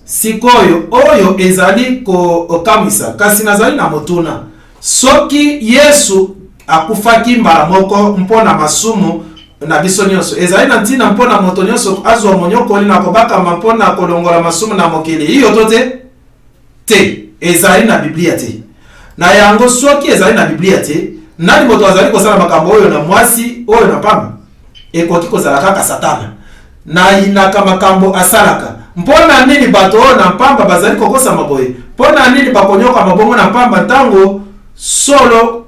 Sikoyo oyo ezali kokamwisa kasi nazali na motuna soki Yesu akufaki mbala moko mpona masumu na biso nyonso ezali na ntina mpona moto nyonso azwa monyokoli na kobakama mpona kolongola masumu na mokili iyo to te ezali na Biblia te. Na yango soki ezali na Biblia te nani moto azali kosala makambo oyo na mwasi oyo na pamba ekoki kozala kaka Satana na inaka makambo asalaka. Mpona nini bato oyo na pamba bazali kokosa maboye? Mpona nini bakonyoka mabongo na pamba tango solo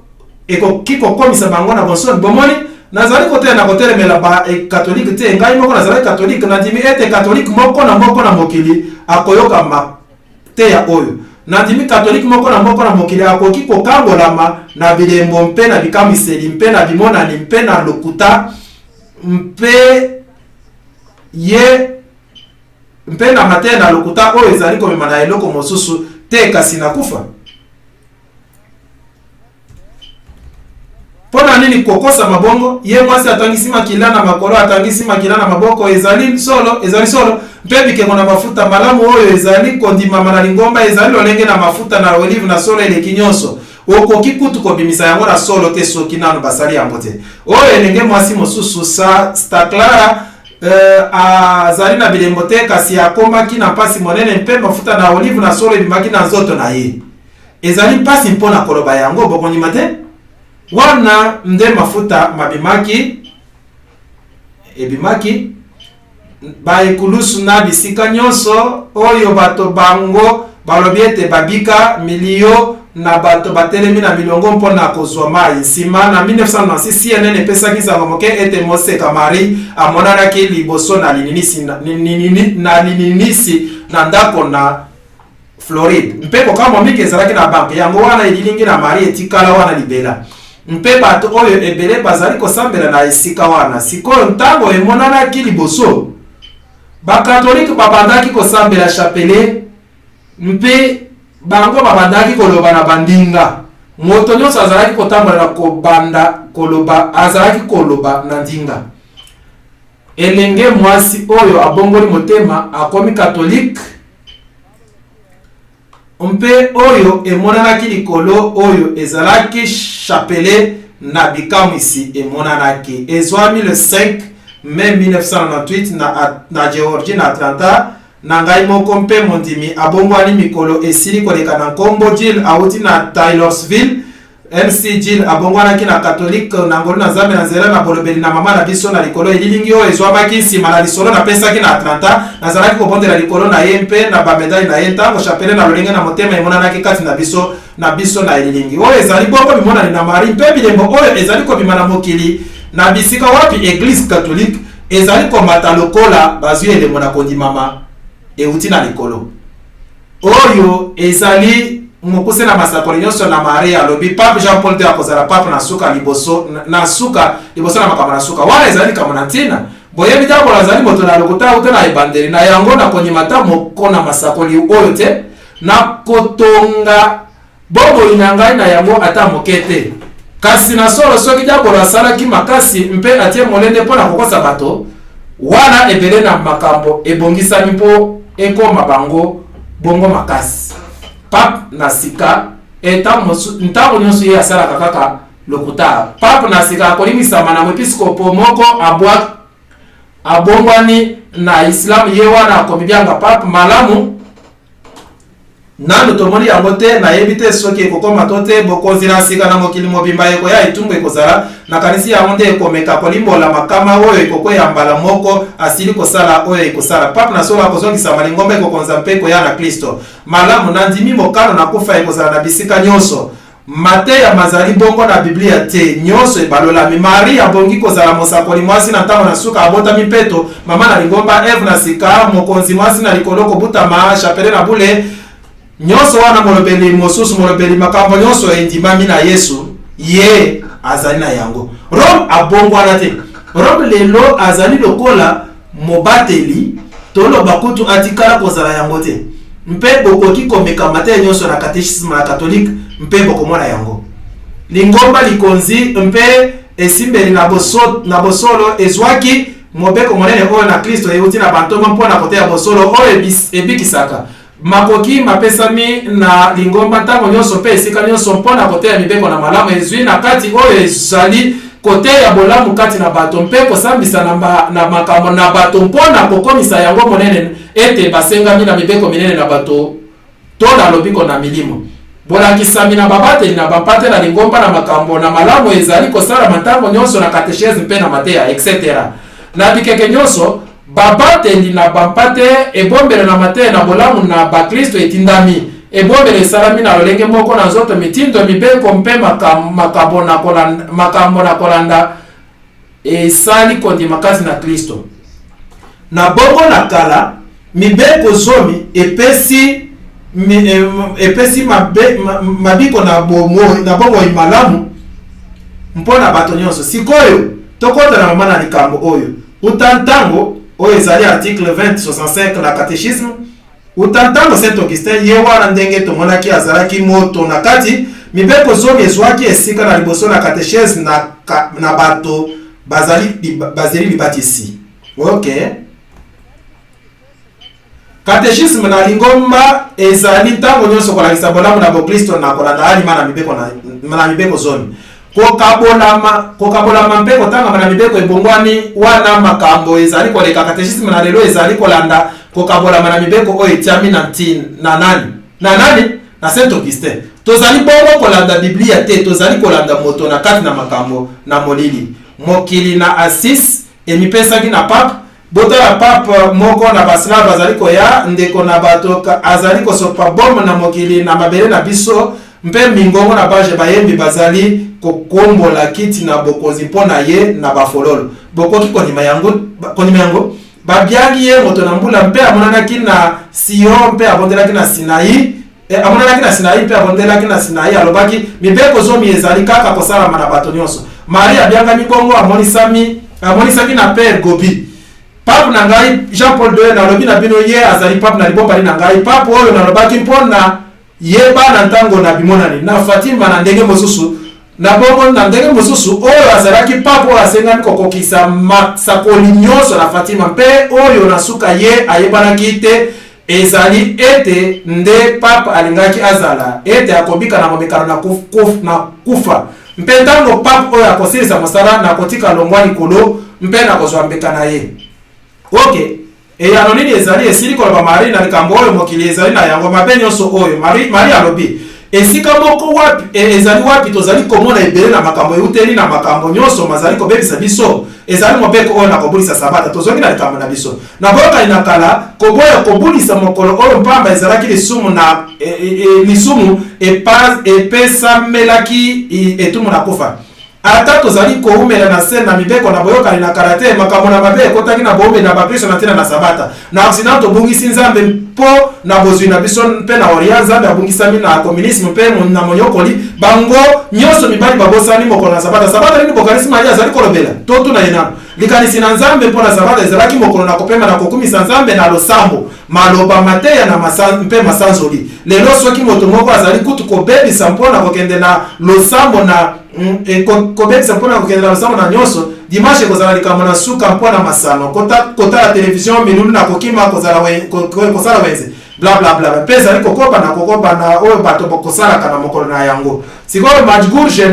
ekoki kokomisa bango na bonsoni? Bomoni nazali kotelemela na kotelemela ba katolike te, ngai moko nazali katolike na ndimi ete katolike moko na mokili akoyoka mateya oyo. Nandimi katolike moko na mokili akoki kokangolama na bilembo mpe na bikamiseli mpe na bimonani mpe na lokuta mpe ye mpe na mateya na lokuta oyo ezali komema na eloko mosusu te kasi na kufa. Pona nini kokosa mabongo? Ye mwasi atangisi makila na makolo, atangisi makila na maboko, ezali solo mpe bikeko na mafuta malamu oyo ezali kondimama na lingomba, ezali lolenge na mafuta na olive na solo eleki nyonso. Okoki kutu kobimisa yango na solo te soki nano basali yango te. Oyo elenge mwasi mosusu sa Clara azali na bilembo te kasi akomaki na mpasi monene mpe mafuta na olive na solo ebimaki na nzoto na ye. Ezali mpasi mpona koloba yango bokondima te? Wana nde mafuta mabimaki ebimaki ba ekulusu na bisika nyonso oyo bato bango balobi ete babika milio na bato batelemi na milongo mpona kozwa mai. Nsima na 1996 CNN epesaki sango moke ete Moseka Marie amonanaki liboso na lininisi na ndako na Floride. Mpe kokamo mike ezalaki na banke yango wana elilingi na Marie etikala wana libela. Mpe bato oyo ebele bazali kosambela na esika wana. Sikoyo ntango emonanaki liboso bakatolike babandaki kosambela chapele mpe bango babandaki koloba na bandinga. Moto nyonso azalaki kotambola na kobanda koloba, azalaki koloba na ndinga. Elenge mwasi oyo abongoli motema akomi katolike mpe oyo emonanaki likolo oyo ezalaki chapele na bikamwisi emonanaki. Ezwami le 5 mai 1998 na Georgie na Atlanta. Na ngai moko mpe mondimi abongwani mikolo esili koleka na nkombo Jill auti na Taylorsville. MC Jill abongwanaki na katolike na ngolu na zambe na nzela na bolobeli na mama na biso na likolo elilingi oyo ezwamaki nsima na lisolo na pesaki na Atlanta. Nazalaki kobondela likolo na ye mpe na bamedali na ye ntango chapele na lolenge na motema emonanaki kati na biso na elilingi oyo ezali bongo bimonani na Marie mpe bilembo oyo ezali kobima na mokili na bisika wapi Église catholique ezali komata lokola bazwi elembo na kondimama euti na likolo oyo ezali mokuse na masakoli nyonso na Maria alobi Pape Jean Paul II akozala pape na suka liboso na makambo na suka wana ezali kama na ntina boye bitakola zali moto na lokuta uta na ebandeli na yango na konyimata moko na masakoli oyo te na kotonga bobo inangai na yango ata mokete kasi na solo soki jakola salaki makasi mpe atie molende pona kokosa bato wana ebele na makambo ebongisami mpo ekoma bango bongo makasi Pape na sika ntango nyonso ye asalaka kaka lokuta Pape na sika akolimisama na mwepiskopo moko abongwani na Islam ye wana akomibyanga Pape malamu nano tomoni yango te na yebite soki ekokoma to te bokonzi na sika na mokili mobimba ekoya etumbu ekozala na kanisi yango nde ekomeka kolimbola makama oyo ekokwea mbala moko asili kosala oyo ekosala Pape na solo akozongisa malingomba ekokonza mpe koya na Kristo malamu na ndimi mokano na kufa ekozala na bisika nyonso Mateya mazali bongo na Biblia te nyonso ebalolami Maria bongi kozala mosakoli mwasi na ntango na suka abota mipeto mama na lingomba Eve na sika mokonzi mwasi na likolo kobutama chapele na bule nyonso wana molobeli mosusu molobeli makambo nyonso endimami na Yesu ye azali na yango Rome abongwana te Rome lelo azali lokola mobateli toloba kutu atikala kozala yango te mpe bokoki komeka Mateya nyonso na catéchisme na catholique mpe bokomona yango lingomba likonzi mpe esimbeli na bosolo ezwaki mobeko monene oyo na Kristo euti na bantongo mpona koteya bosolo oyo ebikisaka makoki mapesami na lingomba ntango nyonso mpe esika nyonso mpona koteya mibeko na malamu ezwi na kati oyo ezali koteya bolamu kati na bato mpe kosambisa na makambo na bato mpona kokomisa yango monene ete basengami na mibeko minene na bato to na lobiko na milimo bolakisami na babateli na bampate na lingomba na makambo na malamu ezali kosala ntango nyonso na katechese mpe na Mateya etc. na bikeke nyonso babateli na bampate ebombele na Mateya na bolamu na bakristo etindami ebombele esalami na lolenge moko na nzoto mitindo mibeko mpe makambo na kolanda esali kondima kati na Kristo na bongo na kala mibeko zomi epesi mabiko na bongo imalamu mpona bato nyonso sikoyo tokota na mama na likambo oyo utantango oyo ezali article 2065 na catéchisme utantango Saint Augustin ye wana ndenge tomonaki azalaki moto na kati mibeko zomi ezwaki esika na liboso na catéchese na bato bazali libatisi okay catéchisme na lingomba ezali ntango nyonso kolakisa bolamu na bokristo na kolanda alima na mibeko zomi kokabolama mpe kotangama na mibeko ebongwani wana makambo ezali koleka catéchisme na lelo ezali kolanda kokabolama na mibeko oyo etiami na nani na Saint Augustin tozali bongo kolanda Biblia te tozali kolanda moto na kati na makambo na molili mokili na Assis emipesaki na Pape botala Pape moko na baslave azali koya ndeko na bato azali kosopa bombe na mokili na mabele na biso mpe mingongo na baje bayembi bazali kokombola kiti na bokonzi mpona ye na bafololo bokoki konima yango babiaki ye moto na mbula mpe amonanaki na Sion mpe abondelaki na Sinai mpe abondelaki na Sinai alobaki mibeko zomi ezali kaka kosalama na bato nyonso Maria abiangami bongo amonisaki na Père Gobi Pape na ngai Jean Paul II na lobi na bino ye azali Pape na libombali na ngai Pape oyo na lobaki mpona yeba na ntango na bimonani na Fatima na ndenge mosusu na bongo na ndenge mosusu oyo azalaki Pape oyo asengami kokokisa masakoli nyonso na Fatima mpe oyo na suka ye ayebanaki te ezali ete nde Pape alingaki azala ete akobika na momekano na kufa mpe ntango Pape oyo akosilisa mosala na kotika longwa likolo mpe na kozwa mbeka na ye okay eyano nini ezali esili koloba Marie na likambo oyo mokili ezali na yango mabe nyonso oyo Marie alobi esika moko wapi ezali wapi tozali komona ebele na makambo euteli na makambo nyonso mazali kobebisa biso ezali mobeko oyo na kobulisa sabata tozongi na likambo na biso na boka na kala koboya kobulisa mokolo oyo mpamba ezalaki lisumu na lisumu epesamelaki etumu na kufa ata tozali koumela na se na mibeko na boyokani na karate makambo na mabe ekotaki na bombe na bakristo na tina na sabata na occident tobungisi nzambe po na bozwi na biso pe na oria nzambe abungisami na communisme pe na monyokoli bango nyonso mibali babosani mokolo na sabata. Sabata nini bokanisi Maria azali kolobela to tuna yena likanisi na nzambe mpo na sabata ezalaki mokolo na kopema na kokumisa nzambe na losambo maloba mateya na mpe masanzoli. Lelo soki moto moko azali kutu kobebisa mpo na kokende na losambo na kobebisa mpo na kokende na losambo na nyonso dimanche kozala likambo na suka mpo na masano kota la television minulu na kokima kozala wenze bla bla bla pe ezali kokoba na oyo bato bokosalaka na mokolo na yango. Sikoyo Madjugorje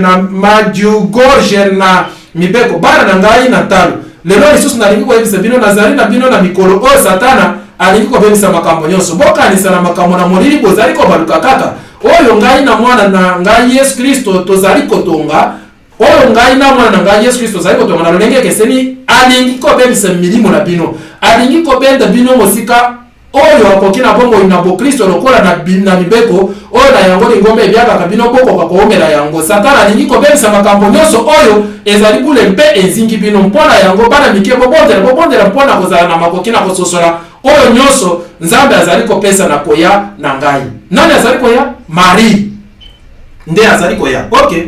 na mibeko bana na ngai na talo lelo lisusu nalingi koyebisa bino nazali na bino na mikolo oyo satana alingi kobebisa makambo nyonso bokanisa na makambo na molili bozali kobaluka kaka oyo ngai na mwana na ngai Yesu Kristo tozali kotonga oyo ngai na mwana na ngai Yesu Kristo tozali kotonga na lolenge ekeseni alingi kobebisa milimo na bino alingi kobenda bino mosika oyo akoki na bongo na Bokristo lokola na mibeko oyo na yango lingombe ebyakaka bino bokoka koomela yango. Satana alingi kobebisa makambo nyonso oyo ezali bule mpe ezingi bino mpona yango bana mike bobondela mpona kozala na makoki na kososola oyo nyonso nzambe azali kopesa na koya na ngai. Nani azali koya? Marie nde azali koya. Okay,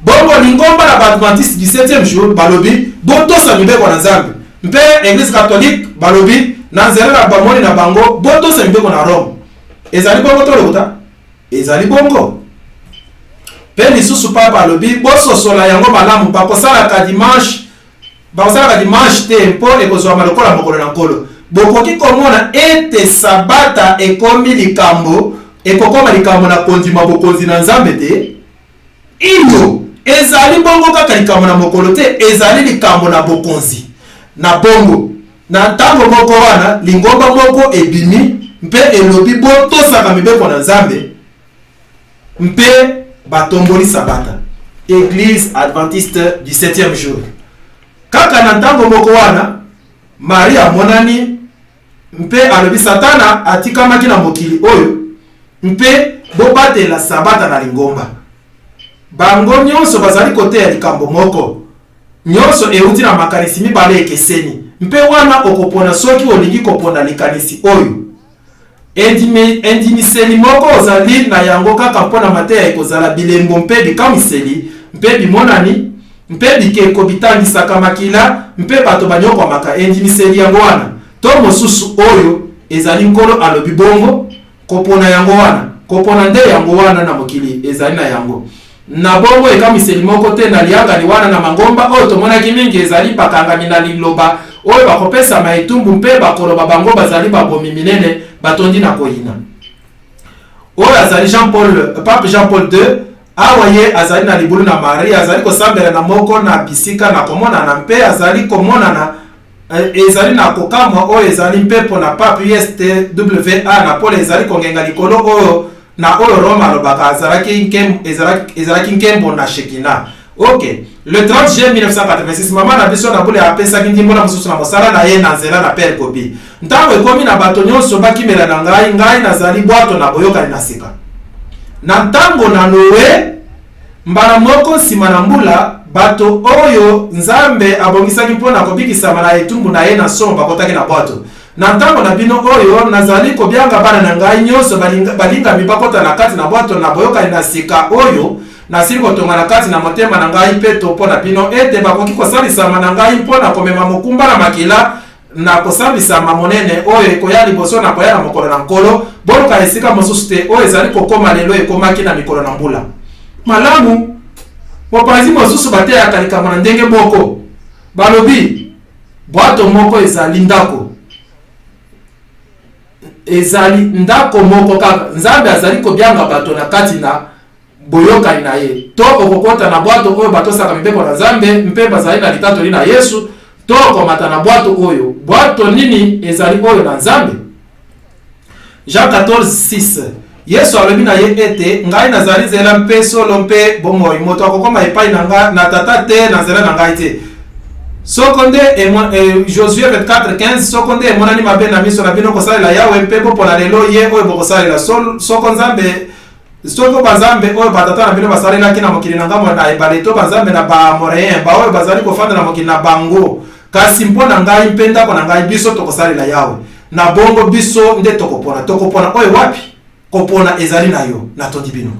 bongo lingomba na Badventiste 17e jour balobi botosa mibeko na nzambe mpe Église catholique balobi na nzela na bamoni na bango botosa mibeko na Rome. Ezali bongo to lokuta ezali bongo pe lisusu papa alobi bososola yango malamu bakosalaka dimanche te mpo ekozwama lokola mokolo na nkolo. Bokoki komona ete sabata ekomi likambo ekokoma likambo na kondima bokonzi na nzambe te. Iyo ezali bongo kaka likambo na mokolo te ezali likambo na bokonzi na bongo. Na ntango moko wana lingomba moko ebimi mpe elobi botosaka mibeko na nzambe mpe batomboli sabata. Église Adventiste du 7e jour. Kaka na ntango moko wana Maria monani mpe alobi satana atikamaki na mokili oyo mpe bobatela sabata na lingomba. Bango nyonso bazali kote ya likambo moko nyonso euti na makanisi mibale ekeseni mpe wana okopona soki olingi kopona likanisi oyo endimiseli moko ozali na yango kaka mpona mateya ekozala bilembo mpe bikamiseli mpe bimonani mpe bikeko bitangisaka makila mpe bato banyokwamaka endimiseli yango wana to mosusu oyo ezali nkolo alobi bongo kopona yango wana kopona nde yango wana na mokili ezali na yango na bongo ekamiseli moko te na liangali wana na mangomba oyo tomonaki mingi ezali bakangami na liloba oyo bakopesa maetumbu mpe bakoloba bango bazali babomi minene batondi na koyina. Oyo azali Pape Jean Paul II awa ye azali na libulu na Marie azali kosambela na moko na bisika na komonana mpe azali komonana ezali na kokamwa oyo ezali mpepo na Pape USTWA na Paul ezali kongenga likolo oyo na oyo Roma alobaka ezalaki nkembo na Shekina. Ok, le 30 juillet 1986 mama na biso na bule apesaki ndimbo na mosusu na mosala na ye na nzela na Père Kobi. Ntango ekomi na bato nyonso bakimela na ngai nazali bwato na boyokani na sika. Na ntango na Noe mbala moko nsima na mbula bato oyo nzambe abongisaki mpona kobikisama na etumbu na ye na somo bakotaki na bwato. Na ntango na bino oyo nazali kobyanga bana na ngai nyonso balingami bakota na kati na bwato na boyokani na sika oyo nasili kotonga na kati na motema na ngai mpe topo na bino ete bakoki kosalisama na ngai mpona komema mokumba na makila na kosambisama monene oyo ekoya liboso na koya na mokolo na nkolo boluka esika mosusu te oyo ezali kokoma lelo ekomaki na mikolo na mbula. Malamu mopanzi mosusu bateyaka likambo na ndenge moko balobi bwato moko ezali ndako moko kaka nzambe azali kobyanga bato na kati na boyokani na ye to okokota na bwato oyo batosaka mibeko na nzambe mpe bazali na litatoli na Yesu to okomata na bwato oyo bwato nini ezali oyo na nzambe. Jean 14:6 Yesu alobi na ye ete ngai nazali nzela mpe solo mpe bomoi moto akokoma epai na tata te na nzela na ngai te. Sokonde Josué 24:15 sokonde emonani mabe na miso na bino kosalela Yawe mpe bopona lelo ye oyo bokosalela soko nzambe soko banzambe oyo batata na bino basalelaki na mokili na ngambo na ebale to banzambe na bamoreyen baoyo bazali kofanda na mokili na bango kasi mpona ngai mpe ndako na ngai biso tokosalela Yawe. na bongo biso nde tokopona oyo wapi kopona ezali na yo na todi bino.